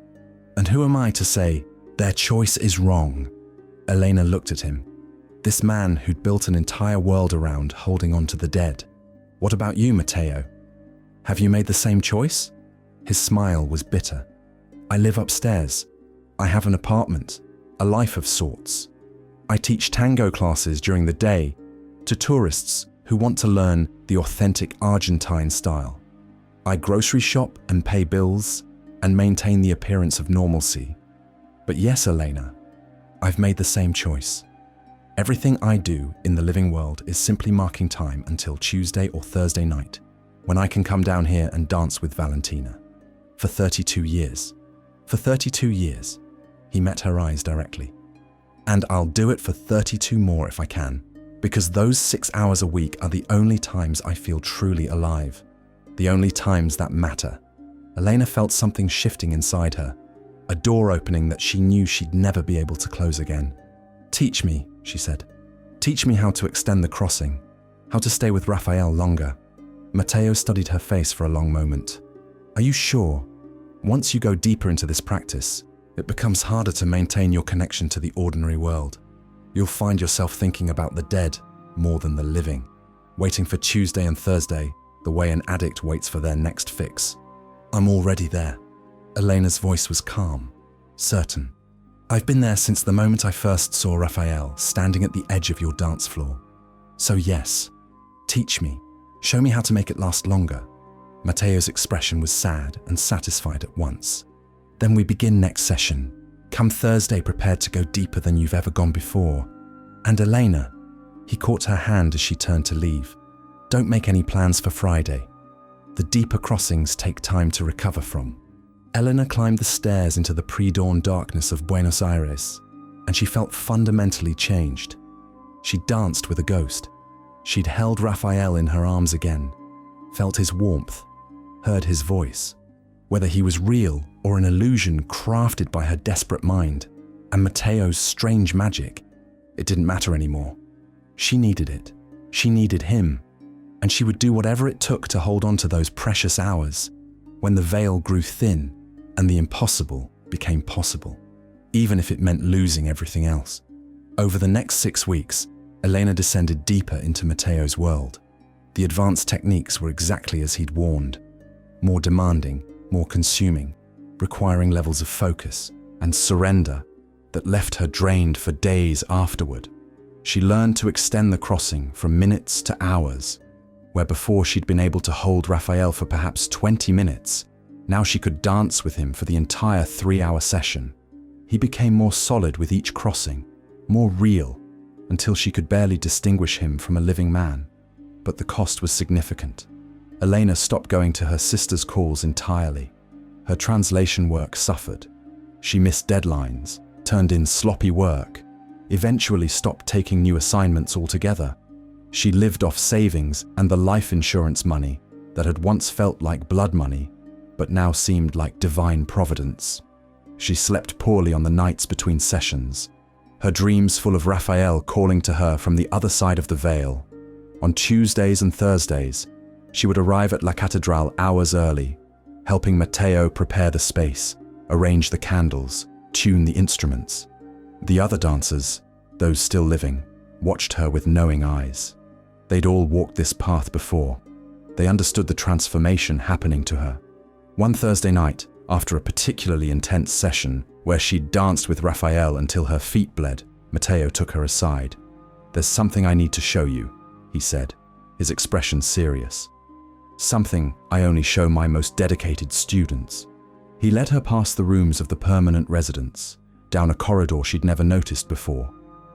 And who am I to say their choice is wrong? Elena looked at him. This man who'd built an entire world around holding on to the dead. What about you, Mateo? Have you made the same choice? His smile was bitter. I live upstairs. I have an apartment, a life of sorts. I teach tango classes during the day to tourists who want to learn the authentic Argentine style. I grocery shop and pay bills and maintain the appearance of normalcy. But yes, Elena, I've made the same choice. Everything I do in the living world is simply marking time until Tuesday or Thursday night, when I can come down here and dance with Valentina. For 32 years. For 32 years. He met her eyes directly. And I'll do it for 32 more if I can, because those 6 hours a week are the only times I feel truly alive. The only times that matter. Elena felt something shifting inside her, a door opening that she knew she'd never be able to close again. Teach me, she said. Teach me how to extend the crossing, how to stay with Rafael longer. Mateo studied her face for a long moment. Are you sure? Once you go deeper into this practice, it becomes harder to maintain your connection to the ordinary world. You'll find yourself thinking about the dead more than the living, waiting for Tuesday and Thursday the way an addict waits for their next fix. I'm already there. Elena's voice was calm, certain. I've been there since the moment I first saw Rafael standing at the edge of your dance floor. So yes, teach me. Show me how to make it last longer. Mateo's expression was sad and satisfied at once. Then we begin next session. Come Thursday prepared to go deeper than you've ever gone before. And Elena, he caught her hand as she turned to leave. Don't make any plans for Friday. The deeper crossings take time to recover from. Elena climbed the stairs into the pre-dawn darkness of Buenos Aires, and she felt fundamentally changed. She danced with a ghost. She'd held Rafael in her arms again, felt his warmth, heard his voice. Whether he was real or an illusion crafted by her desperate mind, and Mateo's strange magic, it didn't matter anymore. She needed it. She needed him. And she would do whatever it took to hold on to those precious hours when the veil grew thin and the impossible became possible, even if it meant losing everything else. Over the next 6 weeks, Elena descended deeper into Mateo's world. The advanced techniques were exactly as he'd warned, more demanding, more consuming, requiring levels of focus and surrender that left her drained for days afterward. She learned to extend the crossing from minutes to hours. Where before she'd been able to hold Rafael for perhaps 20 minutes, now she could dance with him for the entire 3-hour session. He became more solid with each crossing, more real, until she could barely distinguish him from a living man. But the cost was significant. Elena stopped going to her sister's calls entirely. Her translation work suffered. She missed deadlines, turned in sloppy work, eventually stopped taking new assignments altogether. She lived off savings and the life insurance money that had once felt like blood money, but now seemed like divine providence. She slept poorly on the nights between sessions, her dreams full of Rafael calling to her from the other side of the veil. On Tuesdays and Thursdays, she would arrive at La Catedral hours early, helping Mateo prepare the space, arrange the candles, tune the instruments. The other dancers, those still living, watched her with knowing eyes. They'd all walked this path before. They understood the transformation happening to her. One Thursday night, after a particularly intense session where she'd danced with Rafael until her feet bled, Mateo took her aside. "There's something I need to show you," he said, his expression serious. "Something I only show my most dedicated students." He led her past the rooms of the permanent residents, down a corridor she'd never noticed before,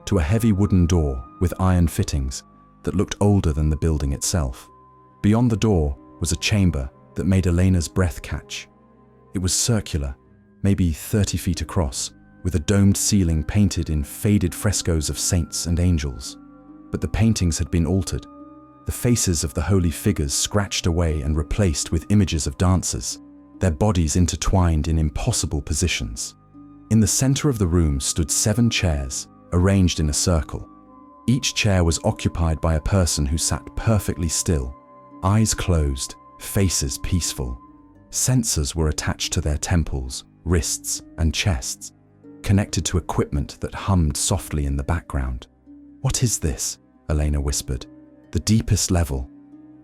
to a heavy wooden door with iron fittings that looked older than the building itself. Beyond the door was a chamber that made Elena's breath catch. It was circular, maybe 30 feet across, with a domed ceiling painted in faded frescoes of saints and angels. But the paintings had been altered, the faces of the holy figures scratched away and replaced with images of dancers, their bodies intertwined in impossible positions. In the center of the room stood 7 chairs, arranged in a circle. Each chair was occupied by a person who sat perfectly still, eyes closed, faces peaceful. Sensors were attached to their temples, wrists, and chests, connected to equipment that hummed softly in the background. "What is this?" Elena whispered. "The deepest level."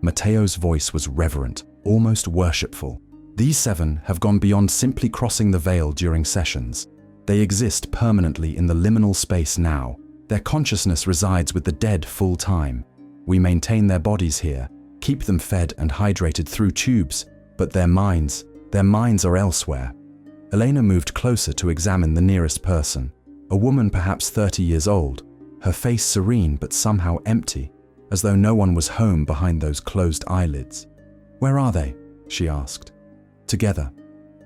Mateo's voice was reverent, almost worshipful. These 7 have gone beyond simply crossing the veil during sessions. They exist permanently in the liminal space now. Their consciousness resides with the dead full time. We maintain their bodies here, keep them fed and hydrated through tubes, but their minds are elsewhere. Elena moved closer to examine the nearest person, a woman perhaps 30 years old, her face serene but somehow empty, as though no one was home behind those closed eyelids. "Where are they?" she asked. "Together."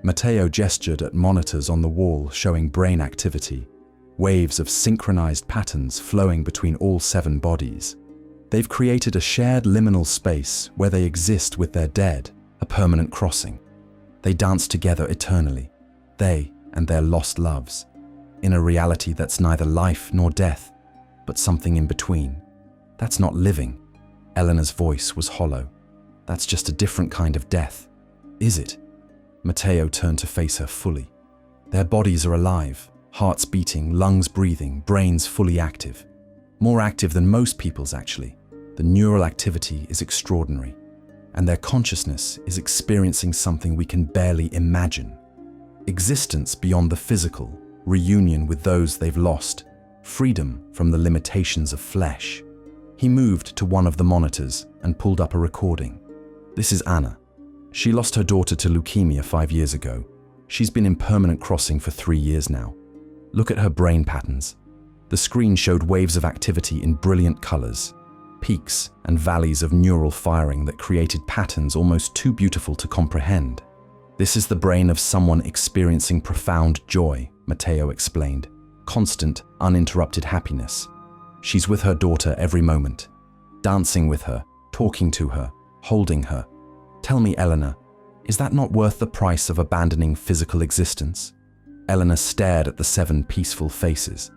Mateo gestured at monitors on the wall showing brain activity, waves of synchronized patterns flowing between all 7 bodies. They've created a shared liminal space where they exist with their dead, a permanent crossing. They dance together eternally, they and their lost loves, in a reality that's neither life nor death, but something in between. That's not living. Elena's voice was hollow. That's just a different kind of death. Is it? Mateo turned to face her fully. Their bodies are alive, hearts beating, lungs breathing, brains fully active. More active than most people's, actually. The neural activity is extraordinary, and their consciousness is experiencing something we can barely imagine. Existence beyond the physical, reunion with those they've lost, freedom from the limitations of flesh. He moved to one of the monitors and pulled up a recording. This is Anna. She lost her daughter to leukemia 5 years ago. She's been in permanent crossing for 3 years now. Look at her brain patterns. The screen showed waves of activity in brilliant colors, peaks and valleys of neural firing that created patterns almost too beautiful to comprehend. This is the brain of someone experiencing profound joy, Mateo explained. Constant, uninterrupted happiness. She's with her daughter every moment, dancing with her, talking to her, holding her. Tell me, Elena, is that not worth the price of abandoning physical existence? Elena stared at the 7 peaceful faces.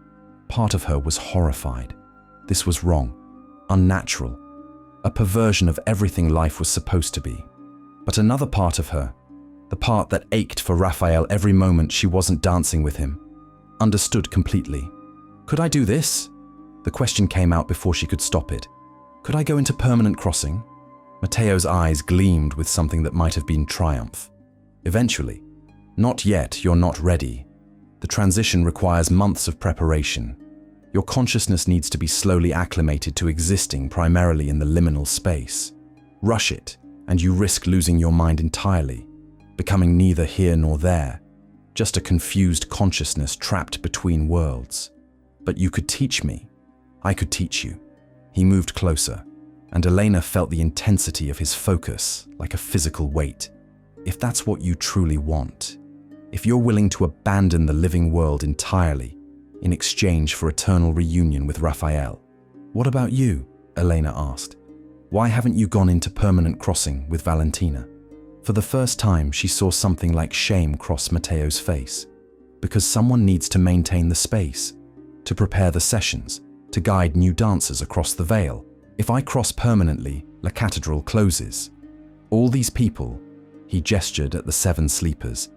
Part of her was horrified. This was wrong, unnatural, a perversion of everything life was supposed to be. But another part of her, the part that ached for Rafael every moment she wasn't dancing with him, understood completely. Could I do this? The question came out before she could stop it. Could I go into permanent crossing? Mateo's eyes gleamed with something that might have been triumph. Eventually. Not yet, you're not ready. The transition requires months of preparation. Your consciousness needs to be slowly acclimated to existing primarily in the liminal space. Rush it, and you risk losing your mind entirely, becoming neither here nor there, just a confused consciousness trapped between worlds. But you could teach me. I could teach you. He moved closer, and Elena felt the intensity of his focus like a physical weight. If that's what you truly want, if you're willing to abandon the living world entirely in exchange for eternal reunion with Rafael. What about you? Elena asked. Why haven't you gone into permanent crossing with Valentina? For the first time, she saw something like shame cross Mateo's face. Because someone needs to maintain the space, to prepare the sessions, to guide new dancers across the veil. If I cross permanently, La Catedral closes. All these people, he gestured at the 7 sleepers,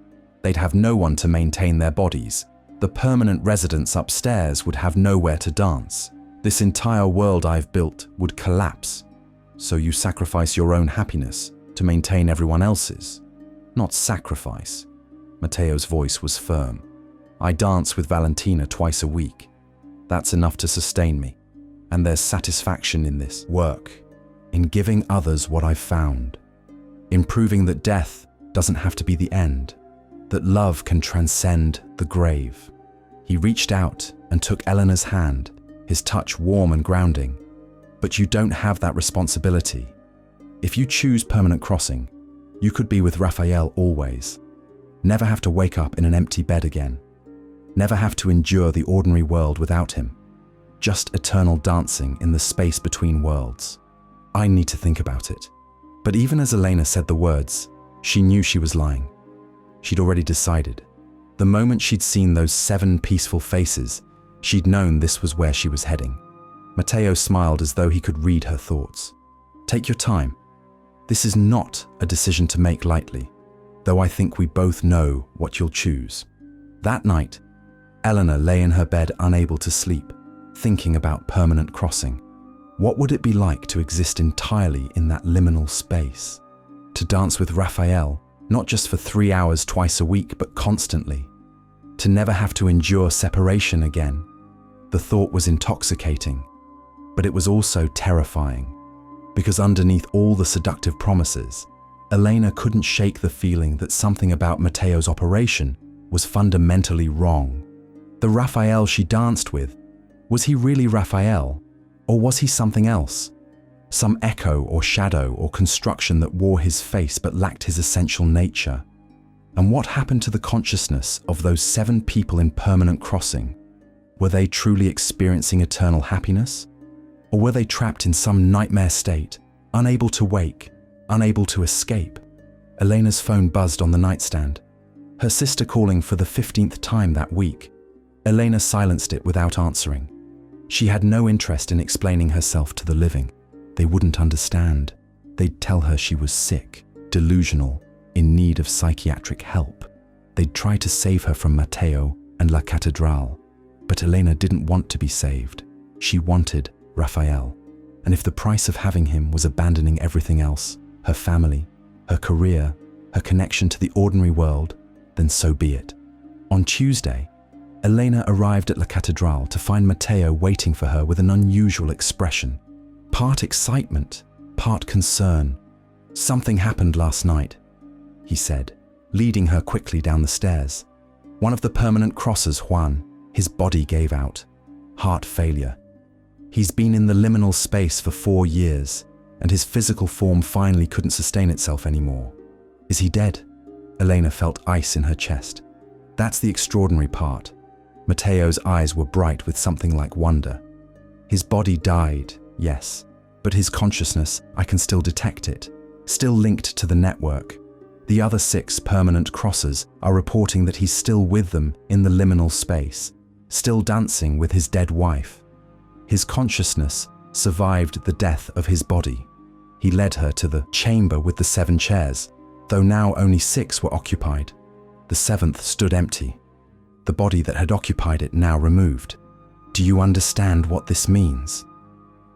they'd have no one to maintain their bodies. The permanent residents upstairs would have nowhere to dance. This entire world I've built would collapse. So you sacrifice your own happiness to maintain everyone else's? Not sacrifice. Mateo's voice was firm. I dance with Valentina twice a week. That's enough to sustain me. And there's satisfaction in this work, in giving others what I've found, in proving that death doesn't have to be the end, that love can transcend the grave. He reached out and took Elena's hand, his touch warm and grounding. But you don't have that responsibility. If you choose permanent crossing, you could be with Rafael always. Never have to wake up in an empty bed again. Never have to endure the ordinary world without him. Just eternal dancing in the space between worlds. I need to think about it. But even as Elena said the words, she knew she was lying. She'd already decided. The moment she'd seen those 7 peaceful faces, she'd known this was where she was heading. Mateo smiled as though he could read her thoughts. Take your time. This is not a decision to make lightly, though I think we both know what you'll choose. That night, Elena lay in her bed unable to sleep, thinking about permanent crossing. What would it be like to exist entirely in that liminal space? To dance with Rafael, not just for 3 hours twice a week, but constantly. To never have to endure separation again. The thought was intoxicating, but it was also terrifying, because underneath all the seductive promises, Elena couldn't shake the feeling that something about Mateo's operation was fundamentally wrong. The Rafael she danced with, was he really Rafael, or was he something else? Some echo or shadow or construction that wore his face but lacked his essential nature? And what happened to the consciousness of those 7 people in permanent crossing? Were they truly experiencing eternal happiness? Or were they trapped in some nightmare state, unable to wake, unable to escape? Elena's phone buzzed on the nightstand. Her sister calling for the 15th time that week. Elena silenced it without answering. She had no interest in explaining herself to the living. They wouldn't understand. They'd tell her she was sick, delusional, in need of psychiatric help. They'd try to save her from Mateo and La Catedral. But Elena didn't want to be saved. She wanted Rafael. And if the price of having him was abandoning everything else, her family, her career, her connection to the ordinary world, then so be it. On Tuesday, Elena arrived at La Catedral to find Mateo waiting for her with an unusual expression. Part excitement, part concern. "Something happened last night," he said, leading her quickly down the stairs. One of the permanent crossers, Juan, his body gave out. Heart failure. He's been in the liminal space for 4 years, and his physical form finally couldn't sustain itself anymore. Is he dead? Elena felt ice in her chest. That's the extraordinary part. Mateo's eyes were bright with something like wonder. His body died, yes, but his consciousness, I can still detect it, still linked to the network. The other 6 permanent crossers are reporting that he's still with them in the liminal space, still dancing with his dead wife. His consciousness survived the death of his body. He led her to the chamber with the 7 chairs, though now only 6 were occupied. The 7th stood empty, the body that had occupied it now removed. Do you understand what this means?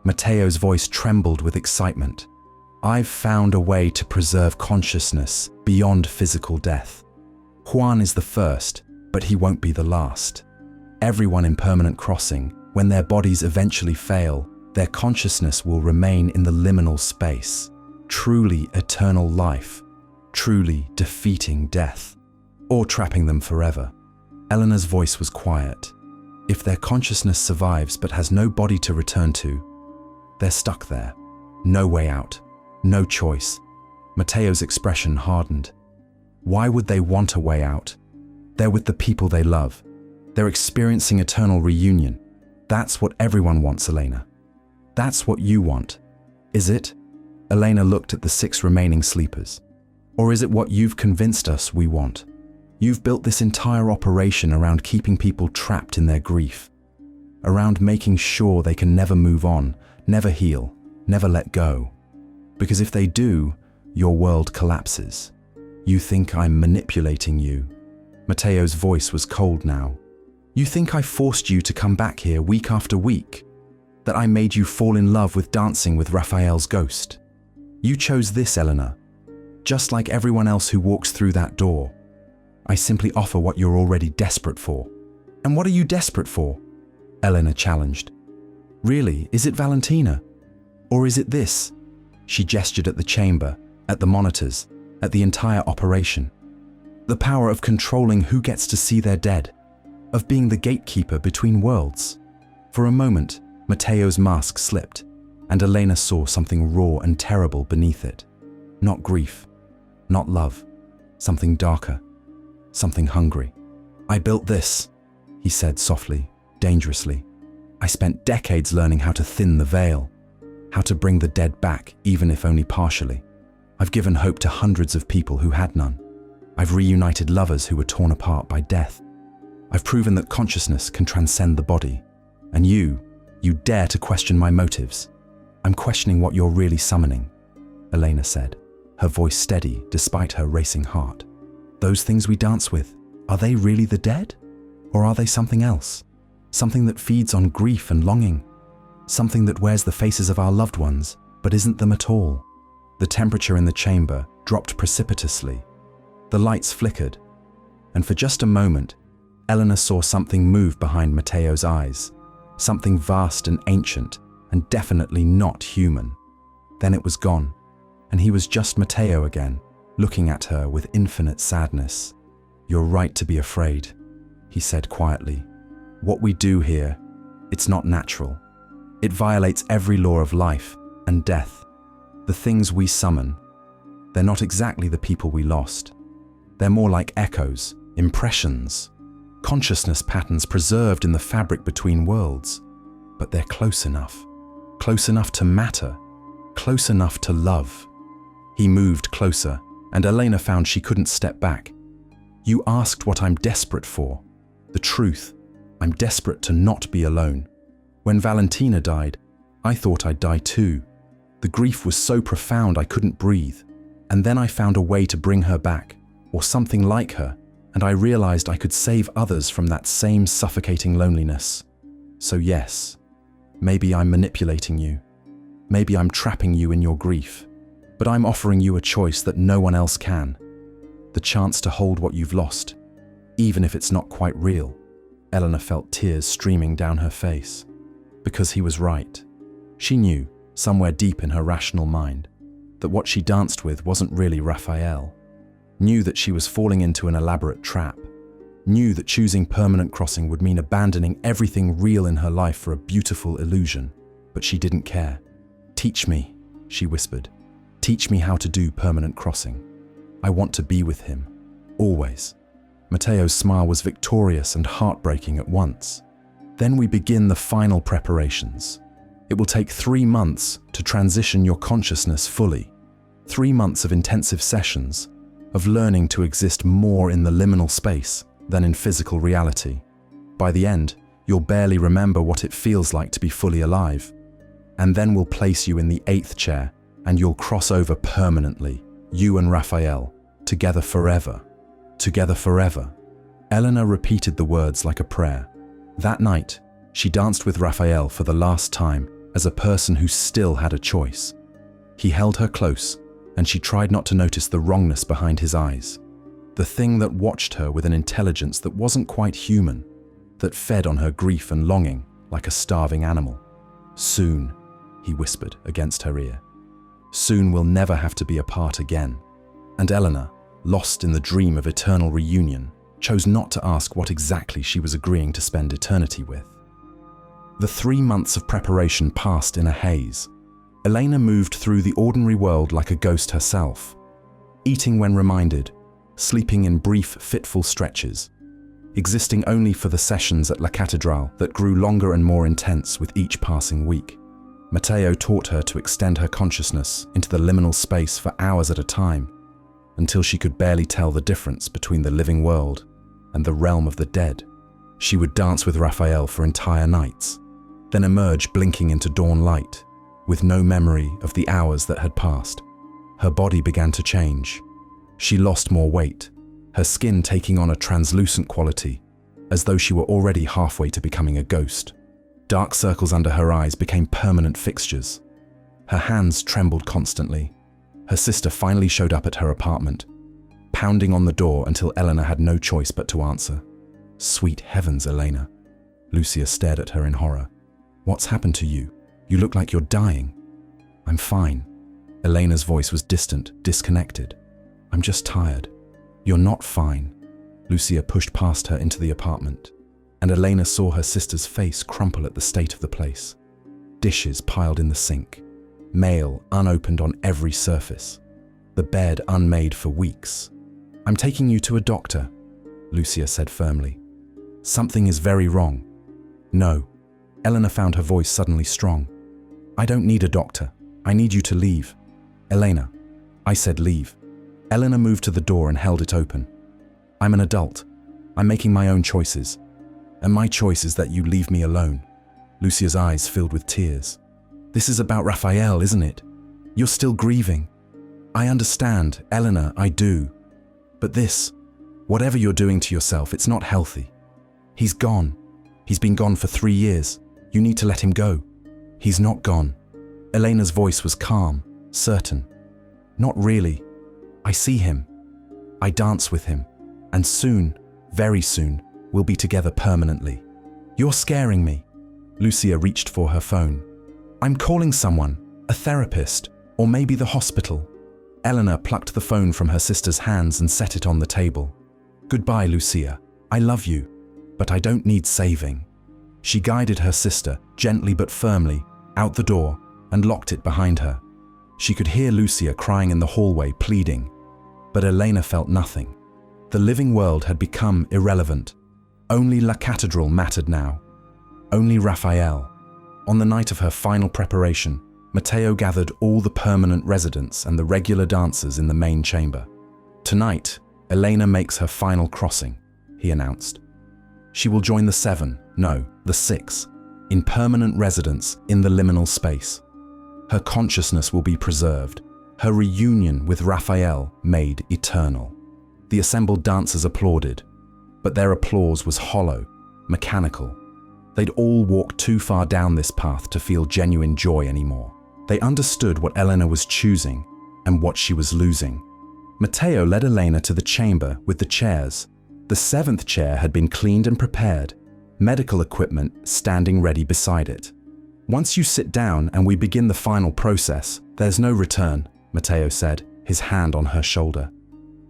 Mateo's voice trembled with excitement. I've found a way to preserve consciousness beyond physical death. Juan is the first, but he won't be the last. Everyone in permanent crossing, when their bodies eventually fail, their consciousness will remain in the liminal space. Truly eternal life, truly defeating death, or trapping them forever. Elena's voice was quiet. If their consciousness survives but has no body to return to, they're stuck there. No way out. No choice. Mateo's expression hardened. Why would they want a way out? They're with the people they love. They're experiencing eternal reunion. That's what everyone wants, Elena. That's what you want. Is it? Elena looked at the 6 remaining sleepers. Or is it what you've convinced us we want? You've built this entire operation around keeping people trapped in their grief, around making sure they can never move on, never heal, never let go. Because if they do, your world collapses. You think I'm manipulating you. Mateo's voice was cold now. You think I forced you to come back here week after week? That I made you fall in love with dancing with Rafael's ghost? You chose this, Elena. Just like everyone else who walks through that door. I simply offer what you're already desperate for. And what are you desperate for? Elena challenged. Really, is it Valentina? Or is it this? She gestured at the chamber, at the monitors, at the entire operation. The power of controlling who gets to see their dead, of being the gatekeeper between worlds. For a moment, Mateo's mask slipped, and Elena saw something raw and terrible beneath it. Not grief, not love, something darker, something hungry. I built this, he said softly, dangerously. I spent decades learning how to thin the veil, how to bring the dead back, even if only partially. I've given hope to hundreds of people who had none. I've reunited lovers who were torn apart by death. I've proven that consciousness can transcend the body. And you dare to question my motives. I'm questioning what you're really summoning, Elena said, her voice steady despite her racing heart. Those things we dance with, are they really the dead? Or are they something else? Something that feeds on grief and longing? Something that wears the faces of our loved ones, but isn't them at all? The temperature in the chamber dropped precipitously. The lights flickered, and for just a moment, Elena saw something move behind Mateo's eyes, something vast and ancient, and definitely not human. Then it was gone, and he was just Mateo again, looking at her with infinite sadness. "You're right to be afraid," he said quietly. "What we do here, it's not natural. It violates every law of life and death. The things we summon, they're not exactly the people we lost. They're more like echoes, impressions, consciousness patterns preserved in the fabric between worlds. But they're close enough to matter, close enough to love." He moved closer, and Elena found she couldn't step back. "You asked what I'm desperate for. The truth, I'm desperate to not be alone. When Valentina died, I thought I'd die too. The grief was so profound I couldn't breathe. And then I found a way to bring her back, or something like her, and I realized I could save others from that same suffocating loneliness. So yes, maybe I'm manipulating you. Maybe I'm trapping you in your grief. But I'm offering you a choice that no one else can. The chance to hold what you've lost, even if it's not quite real." Elena felt tears streaming down her face. Because he was right. She knew, somewhere deep in her rational mind, that what she danced with wasn't really Rafael. Knew that she was falling into an elaborate trap. Knew that choosing permanent crossing would mean abandoning everything real in her life for a beautiful illusion. But she didn't care. "Teach me," she whispered. "Teach me how to do permanent crossing. I want to be with him. Always." Mateo's smile was victorious and heartbreaking at once. "Then we begin the final preparations. It will take 3 months to transition your consciousness fully. 3 months of intensive sessions, of learning to exist more in the liminal space than in physical reality. By the end, you'll barely remember what it feels like to be fully alive. And then we'll place you in the 8th chair, and you'll cross over permanently, you and Rafael, together forever. Together forever." Elena repeated the words like a prayer. That night, she danced with Rafael for the last time as a person who still had a choice. He held her close, and she tried not to notice the wrongness behind his eyes. The thing that watched her with an intelligence that wasn't quite human, that fed on her grief and longing like a starving animal. "Soon," he whispered against her ear. "Soon we'll never have to be apart again." And Elena, lost in the dream of eternal reunion, chose not to ask what exactly she was agreeing to spend eternity with. The 3 months of preparation passed in a haze. Elena moved through the ordinary world like a ghost herself, eating when reminded, sleeping in brief, fitful stretches, existing only for the sessions at La Catedral that grew longer and more intense with each passing week. Mateo taught her to extend her consciousness into the liminal space for hours at a time, until she could barely tell the difference between the living world and the realm of the dead. She would dance with Rafael for entire nights, then emerge blinking into dawn light, with no memory of the hours that had passed. Her body began to change. She lost more weight, her skin taking on a translucent quality, as though she were already halfway to becoming a ghost. Dark circles under her eyes became permanent fixtures. Her hands trembled constantly. Her sister finally showed up at her apartment, pounding on the door until Elena had no choice but to answer. "Sweet heavens, Elena." Lucia stared at her in horror. "What's happened to you? You look like you're dying." "I'm fine." Elena's voice was distant, disconnected. "I'm just tired." "You're not fine." Lucia pushed past her into the apartment, and Elena saw her sister's face crumple at the state of the place. Dishes piled in the sink, mail unopened on every surface, the bed unmade for weeks. "I'm taking you to a doctor," Lucia said firmly. "Something is very wrong." "No." Elena found her voice suddenly strong. "I don't need a doctor. I need you to leave." "Elena." I said leave. Elena moved to the door and held it open. "I'm an adult. I'm making my own choices. And my choice is that you leave me alone." Lucia's eyes filled with tears. "This is about Rafael, isn't it? You're still grieving." "I understand, Elena, I do. But this, whatever you're doing to yourself, it's not healthy. He's gone. He's been gone for 3 years. You need to let him go." "He's not gone." Elena's voice was calm, certain. "Not really. I see him. I dance with him. And soon, very soon, we'll be together permanently. You're scaring me. Lucia reached for her phone. I'm calling someone, a therapist, or maybe the hospital. Elena plucked the phone from her sister's hands and set it on the table. Goodbye, Lucia. I love you, but I don't need saving. She guided her sister, gently but firmly, out the door and locked it behind her. She could hear Lucia crying in the hallway, pleading. But Elena felt nothing. The living world had become irrelevant. Only La Catedral mattered now. Only Rafael. On the night of her final preparation, Mateo gathered all the permanent residents and the regular dancers in the main chamber. Tonight, Elena makes her final crossing, he announced. She will join the 6, in permanent residence in the liminal space. Her consciousness will be preserved, her reunion with Rafael made eternal. The assembled dancers applauded, but their applause was hollow, mechanical. They'd all walked too far down this path to feel genuine joy anymore. They understood what Elena was choosing and what she was losing. Mateo led Elena to the chamber with the chairs. The 7th chair had been cleaned and prepared, medical equipment standing ready beside it. Once you sit down and we begin the final process, there's no return, Mateo said, his hand on her shoulder.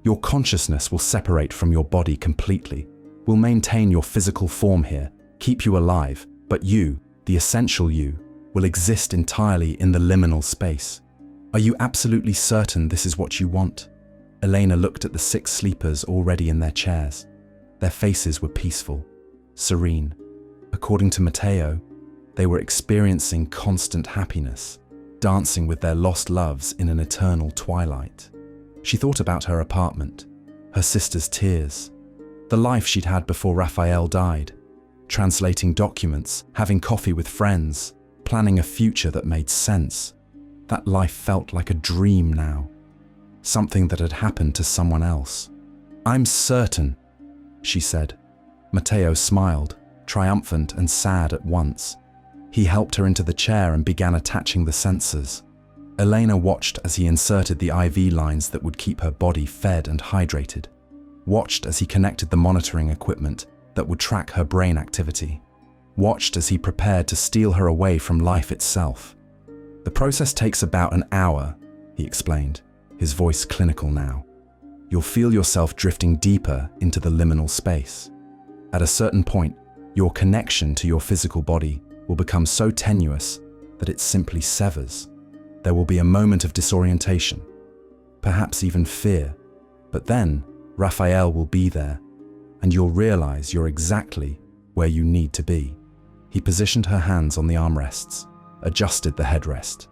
Your consciousness will separate from your body completely. We'll maintain your physical form here, keep you alive, but you, the essential you, will exist entirely in the liminal space. Are you absolutely certain this is what you want? Elena looked at the 6 sleepers already in their chairs. Their faces were peaceful, serene. According to Mateo, they were experiencing constant happiness, dancing with their lost loves in an eternal twilight. She thought about her apartment, her sister's tears, the life she'd had before Rafael died, translating documents, having coffee with friends, planning a future that made sense. That life felt like a dream now, something that had happened to someone else. I'm certain, she said. Mateo smiled, triumphant and sad at once. He helped her into the chair and began attaching the sensors. Elena watched as he inserted the IV lines that would keep her body fed and hydrated, watched as he connected the monitoring equipment that would track her brain activity, watched as he prepared to steal her away from life itself. The process takes about an hour, he explained, his voice clinical now. You'll feel yourself drifting deeper into the liminal space. At a certain point, your connection to your physical body will become so tenuous that it simply severs. There will be a moment of disorientation, perhaps even fear, but then Rafael will be there, and you'll realize you're exactly where you need to be. He positioned her hands on the armrests, adjusted the headrest.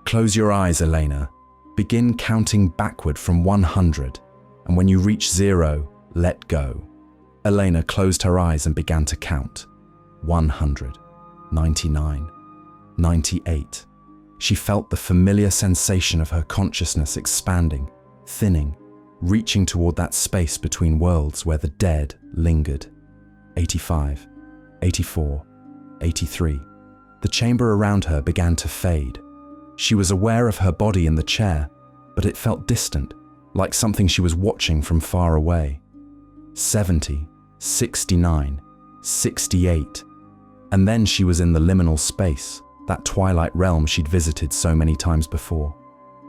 Close your eyes, Elena. Begin counting backward from 100, and when you reach 0, let go. Elena closed her eyes and began to count. 100, 99, 98. She felt the familiar sensation of her consciousness expanding, thinning, reaching toward that space between worlds where the dead lingered. 85, 84, 83. The chamber around her began to fade. She was aware of her body in the chair, but it felt distant, like something she was watching from far away. 70, 69, 68. And then she was in the liminal space, that twilight realm she'd visited so many times before.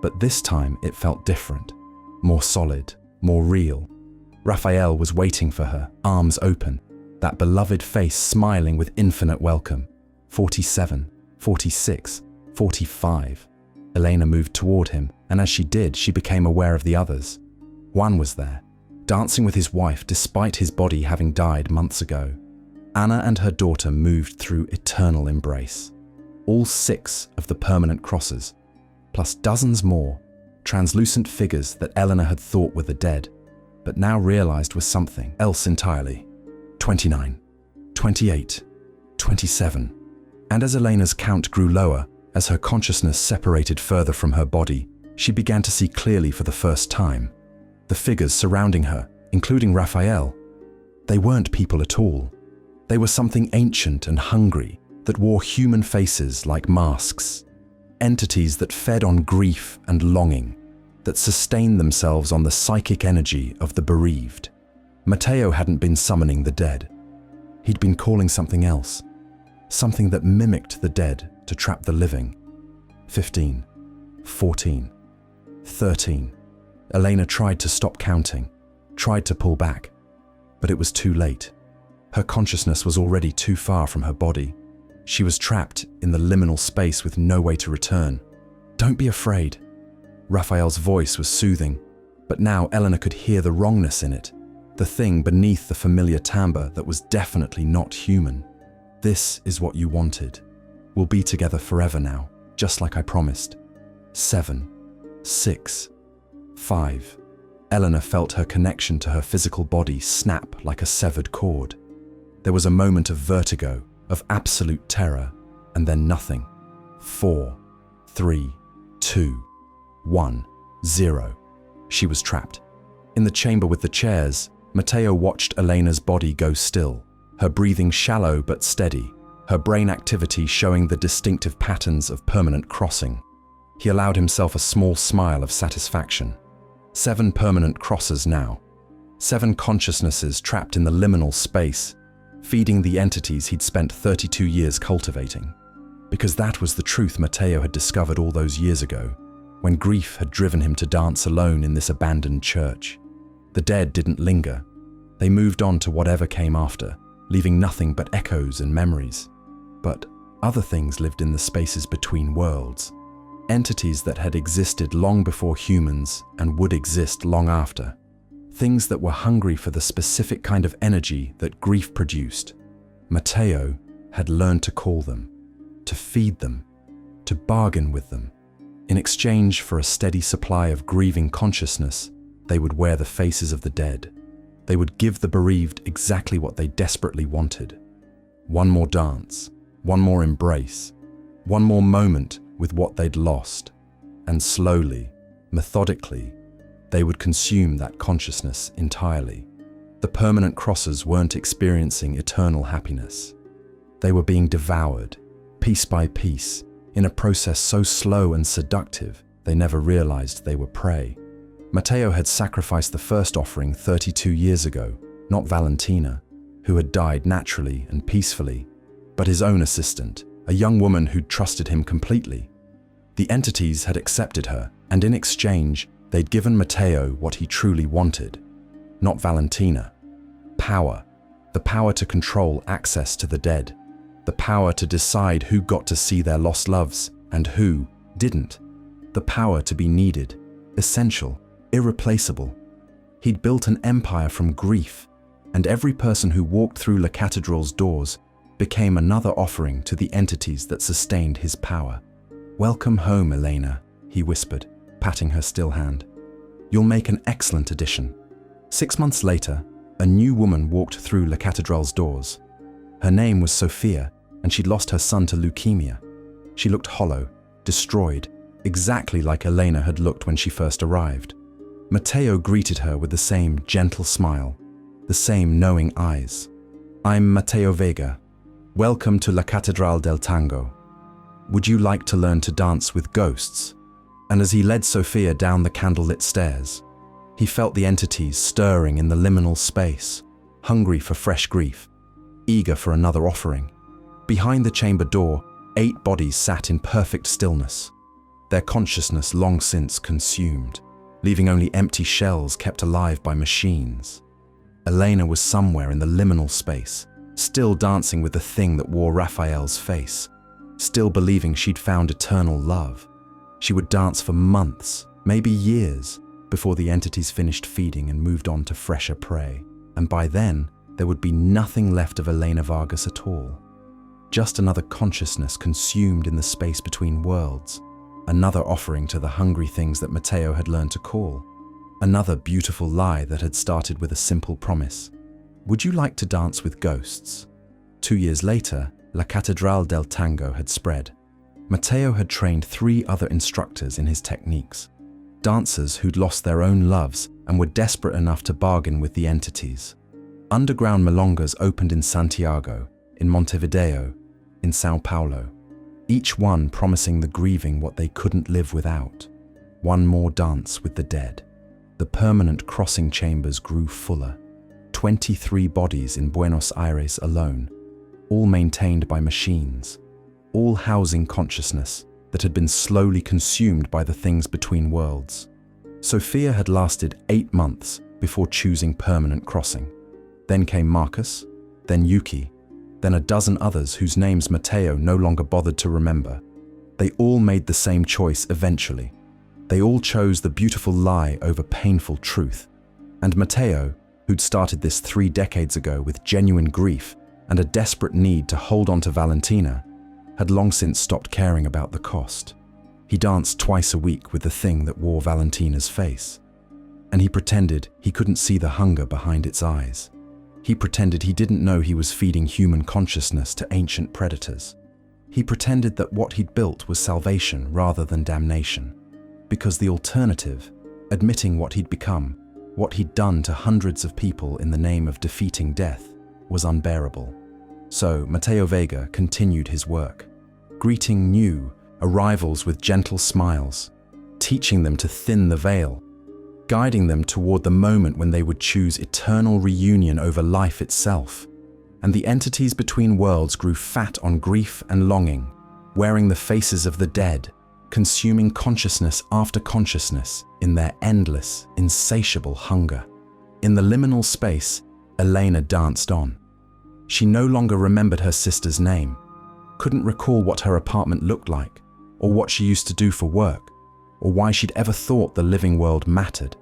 But this time it felt different, more solid, more real. Rafael was waiting for her, arms open, that beloved face smiling with infinite welcome. 47, 46, 45. Elena moved toward him, and as she did, she became aware of the others. Juan was there, dancing with his wife despite his body having died months ago. Anna and her daughter moved through eternal embrace. All 6 of the permanent crosses, plus dozens more, translucent figures that Elena had thought were the dead, but now realized was something else entirely. 29, 28, 27. And as Elena's count grew lower, as her consciousness separated further from her body, she began to see clearly for the first time. The figures surrounding her, including Rafael, they weren't people at all. They were something ancient and hungry that wore human faces like masks, entities that fed on grief and longing. that sustained themselves on the psychic energy of the bereaved. Mateo hadn't been summoning the dead. He'd been calling something else, something that mimicked the dead to trap the living. 15, 14, 13. Elena tried to stop counting, tried to pull back, but it was too late. Her consciousness was already too far from her body. She was trapped in the liminal space with no way to return. "Don't be afraid." Rafael's voice was soothing, but now Elena could hear the wrongness in it, the thing beneath the familiar timbre that was definitely not human. "This is what you wanted. We'll be together forever now, just like I promised." 7, 6, 5. Elena felt her connection to her physical body snap like a severed cord. There was a moment of vertigo, of absolute terror, and then nothing. 4, 3, 2, 1, 0. She was trapped. In the chamber with the chairs, Mateo watched Elena's body go still, her breathing shallow but steady, her brain activity showing the distinctive patterns of permanent crossing. He allowed himself a small smile of satisfaction. 7 permanent crosses now. 7 consciousnesses trapped in the liminal space, feeding the entities he'd spent 32 years cultivating. Because that was the truth Mateo had discovered all those years ago, when grief had driven him to dance alone in this abandoned church. The dead didn't linger. They moved on to whatever came after, leaving nothing but echoes and memories. But other things lived in the spaces between worlds, entities that had existed long before humans and would exist long after. Things that were hungry for the specific kind of energy that grief produced. Mateo had learned to call them, to feed them, to bargain with them. In exchange for a steady supply of grieving consciousness, they would wear the faces of the dead. They would give the bereaved exactly what they desperately wanted. One more dance, one more embrace, one more moment with what they'd lost. And slowly, methodically, they would consume that consciousness entirely. The permanent crossers weren't experiencing eternal happiness. They were being devoured, piece by piece, in a process so slow and seductive they never realized they were prey. Mateo had sacrificed the first offering 32 years ago, not Valentina, who had died naturally and peacefully, but his own assistant, a young woman who'd trusted him completely. The entities had accepted her, and in exchange, they'd given Mateo what he truly wanted. Not Valentina. Power. The power to control access to the dead. The power to decide who got to see their lost loves and who didn't. The power to be needed, essential, irreplaceable. He'd built an empire from grief, and every person who walked through La Cathedral's doors became another offering to the entities that sustained his power. "Welcome home, Elena," he whispered, patting her still hand. "You'll make an excellent addition." 6 months later, a new woman walked through La Cathedral's doors. Her name was Sophia, and she'd lost her son to leukemia. She looked hollow, destroyed, exactly like Elena had looked when she first arrived. Mateo greeted her with the same gentle smile, the same knowing eyes. "I'm Mateo Vega. Welcome to La Catedral del Tango. Would you like to learn to dance with ghosts?" And as he led Sophia down the candlelit stairs, he felt the entities stirring in the liminal space, hungry for fresh grief, eager for another offering. Behind the chamber door, 8 bodies sat in perfect stillness, their consciousness long since consumed, leaving only empty shells kept alive by machines. Elena was somewhere in the liminal space, still dancing with the thing that wore Rafael's face, still believing she'd found eternal love. She would dance for months, maybe years, before the entities finished feeding and moved on to fresher prey. And by then, there would be nothing left of Elena Vargas at all. Just another consciousness consumed in the space between worlds, another offering to the hungry things that Mateo had learned to call, another beautiful lie that had started with a simple promise. Would you like to dance with ghosts? 2 years later, La Catedral del Tango had spread. Mateo had trained 3 other instructors in his techniques, dancers who'd lost their own loves and were desperate enough to bargain with the entities. Underground milongas opened in Santiago, in Montevideo, in Sao Paulo, each one promising the grieving what they couldn't live without. One more dance with the dead. The permanent crossing chambers grew fuller. 23 bodies in Buenos Aires alone, all maintained by machines, all housing consciousness that had been slowly consumed by the things between worlds. Sophia had lasted 8 months before choosing permanent crossing. Then came Marcus, then Yuki, then a dozen others whose names Mateo no longer bothered to remember. They all made the same choice eventually. They all chose the beautiful lie over painful truth. And Mateo, who'd started this 3 decades ago with genuine grief and a desperate need to hold on to Valentina, had long since stopped caring about the cost. He danced twice a week with the thing that wore Valentina's face. And he pretended he couldn't see the hunger behind its eyes. He pretended he didn't know he was feeding human consciousness to ancient predators. He pretended that what he'd built was salvation rather than damnation. Because the alternative, admitting what he'd become, what he'd done to hundreds of people in the name of defeating death, was unbearable. So Mateo Vega continued his work, greeting new arrivals with gentle smiles, teaching them to thin the veil, guiding them toward the moment when they would choose eternal reunion over life itself. And the entities between worlds grew fat on grief and longing, wearing the faces of the dead, consuming consciousness after consciousness in their endless, insatiable hunger. In the liminal space, Elena danced on. She no longer remembered her sister's name, couldn't recall what her apartment looked like, or what she used to do for work, or why she'd ever thought the living world mattered.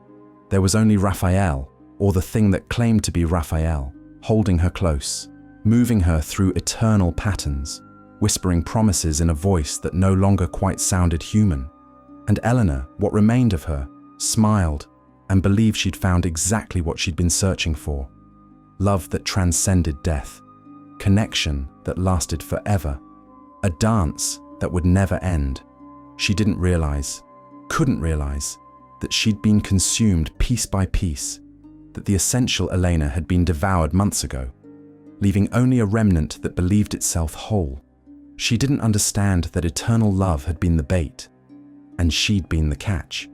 There was only Rafael, or the thing that claimed to be Rafael, holding her close, moving her through eternal patterns, whispering promises in a voice that no longer quite sounded human. And Elena, what remained of her, smiled and believed she'd found exactly what she'd been searching for. Love that transcended death, connection that lasted forever, a dance that would never end. She didn't realize, couldn't realize, that she'd been consumed piece by piece, that the essential Elena had been devoured months ago, leaving only a remnant that believed itself whole. She didn't understand that eternal love had been the bait, and she'd been the catch.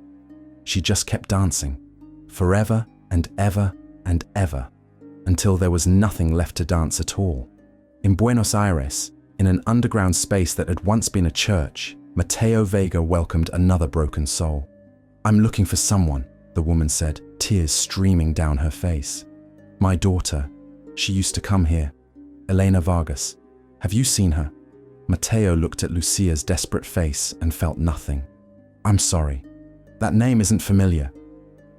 She just kept dancing, forever and ever and ever, until there was nothing left to dance at all. In Buenos Aires, in an underground space that had once been a church, Mateo Vega welcomed another broken soul. "I'm looking for someone," the woman said, tears streaming down her face. "My daughter. She used to come here. Elena Vargas. Have you seen her?" Mateo looked at Lucia's desperate face and felt nothing. "I'm sorry. That name isn't familiar.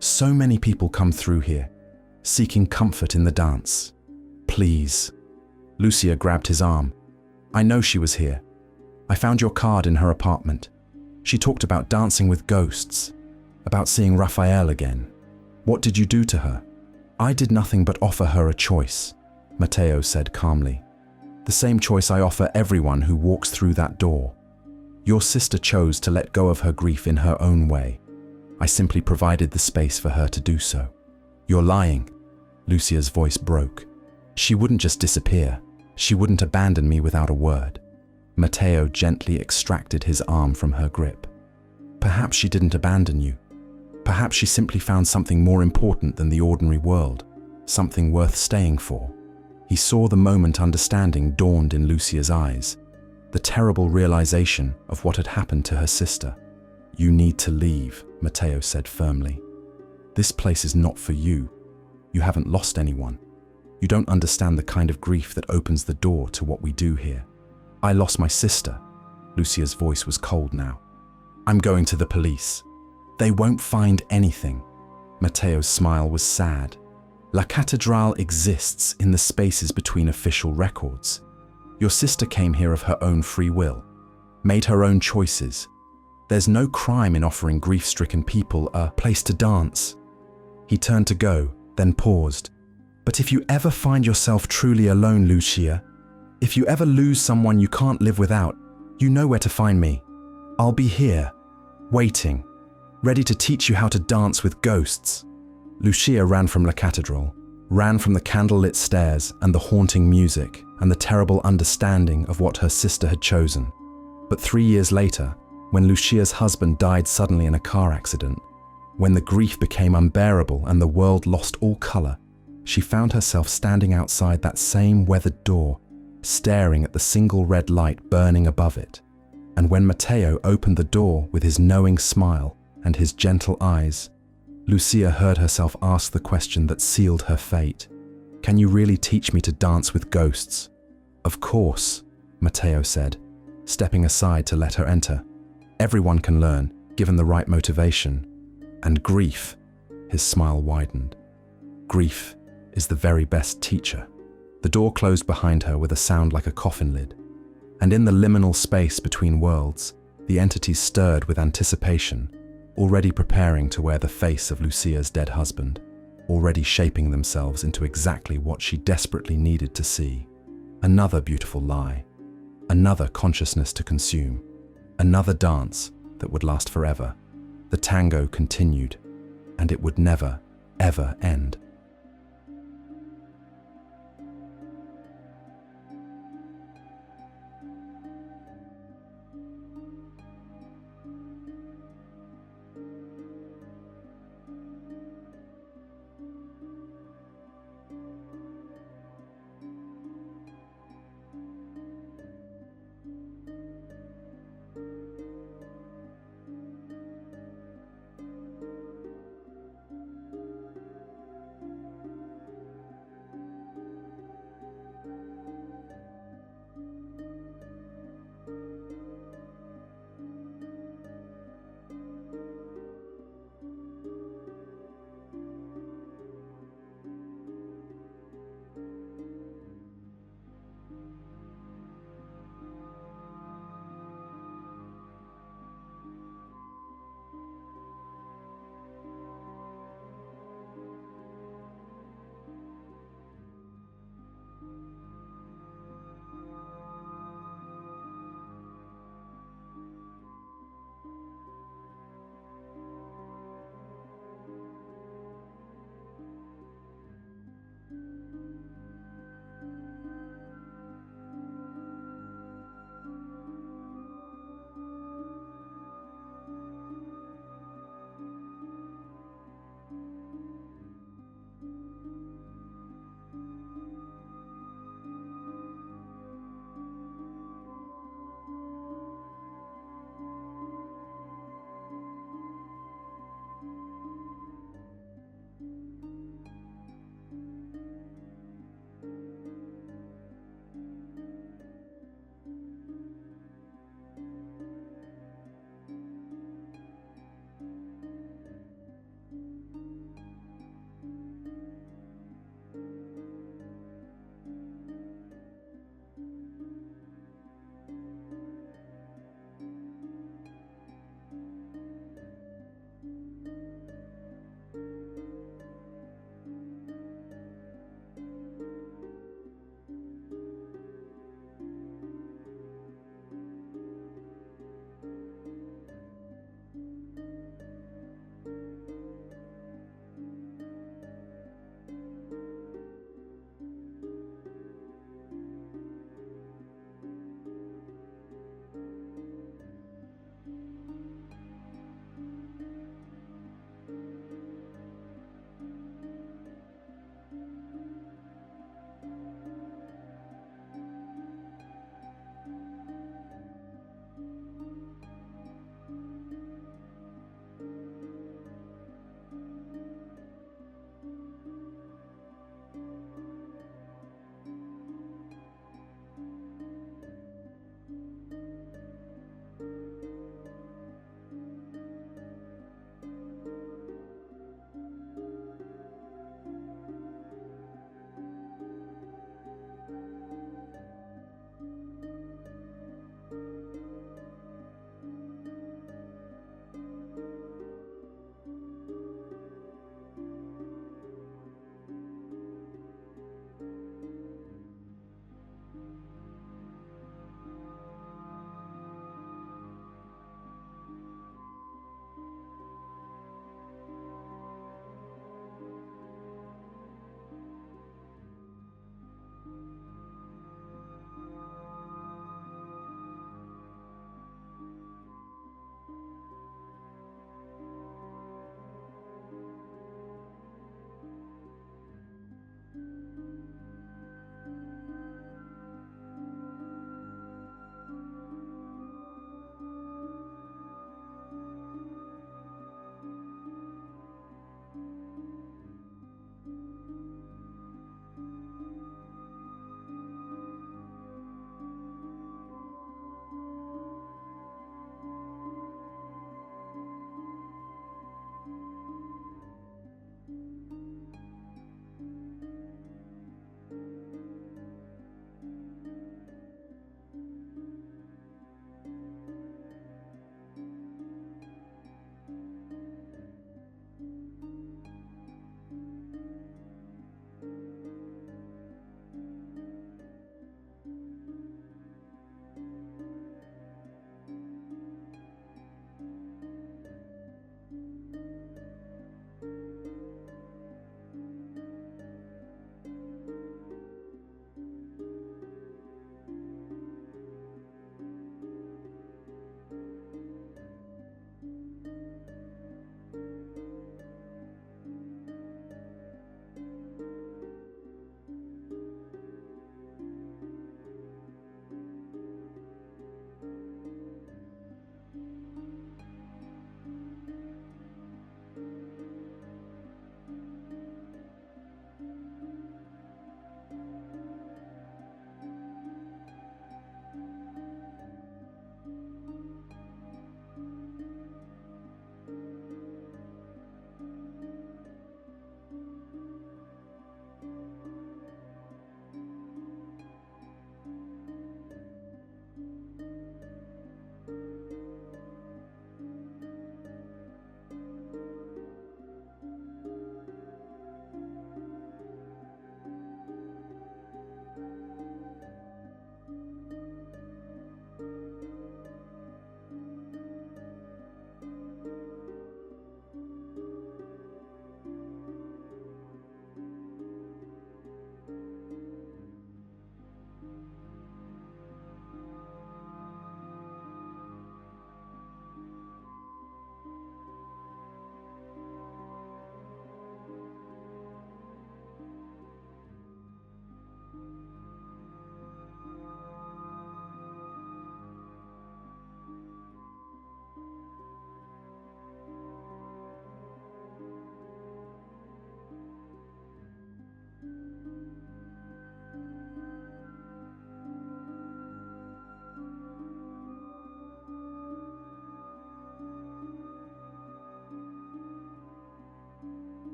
So many people come through here, seeking comfort in the dance. Please." Lucia grabbed his arm. "I know she was here. I found your card in her apartment. She talked about dancing with ghosts, about seeing Rafael again. What did you do to her?" "I did nothing but offer her a choice," Mateo said calmly. "The same choice I offer everyone who walks through that door. Your sister chose to let go of her grief in her own way. I simply provided the space for her to do so." "You're lying." Lucia's voice broke. "She wouldn't just disappear. She wouldn't abandon me without a word." Mateo gently extracted his arm from her grip. "Perhaps she didn't abandon you. Perhaps she simply found something more important than the ordinary world, something worth staying for." He saw the moment understanding dawned in Lucia's eyes, the terrible realization of what had happened to her sister. "You need to leave," Mateo said firmly. "This place is not for you. You haven't lost anyone. You don't understand the kind of grief that opens the door to what we do here." "I lost my sister." Lucia's voice was cold now. "I'm going to the police. They won't find anything." Mateo's smile was sad. La Catedral exists in the spaces between official records. Your sister came here of her own free will, made her own choices. There's no crime in offering grief-stricken people a place to dance. He turned to go, then paused. "But if you ever find yourself truly alone, Lucia, if you ever lose someone you can't live without, you know where to find me. I'll be here, waiting, ready to teach you how to dance with ghosts." Lucia ran from La Catedral, ran from the candlelit stairs and the haunting music and the terrible understanding of what her sister had chosen. But 3 years later, when Lucia's husband died suddenly in a car accident, when the grief became unbearable and the world lost all color, she found herself standing outside that same weathered door, staring at the single red light burning above it. And when Mateo opened the door with his knowing smile and his gentle eyes, Lucia heard herself ask the question that sealed her fate. "Can you really teach me to dance with ghosts?" "Of course," Mateo said, stepping aside to let her enter. "Everyone can learn, given the right motivation. And grief," his smile widened, "grief is the very best teacher." The door closed behind her with a sound like a coffin lid. And in the liminal space between worlds, the entities stirred with anticipation, already preparing to wear the face of Lucia's dead husband, already shaping themselves into exactly what she desperately needed to see. Another beautiful lie, another consciousness to consume, another dance that would last forever. The tango continued, and it would never, ever end.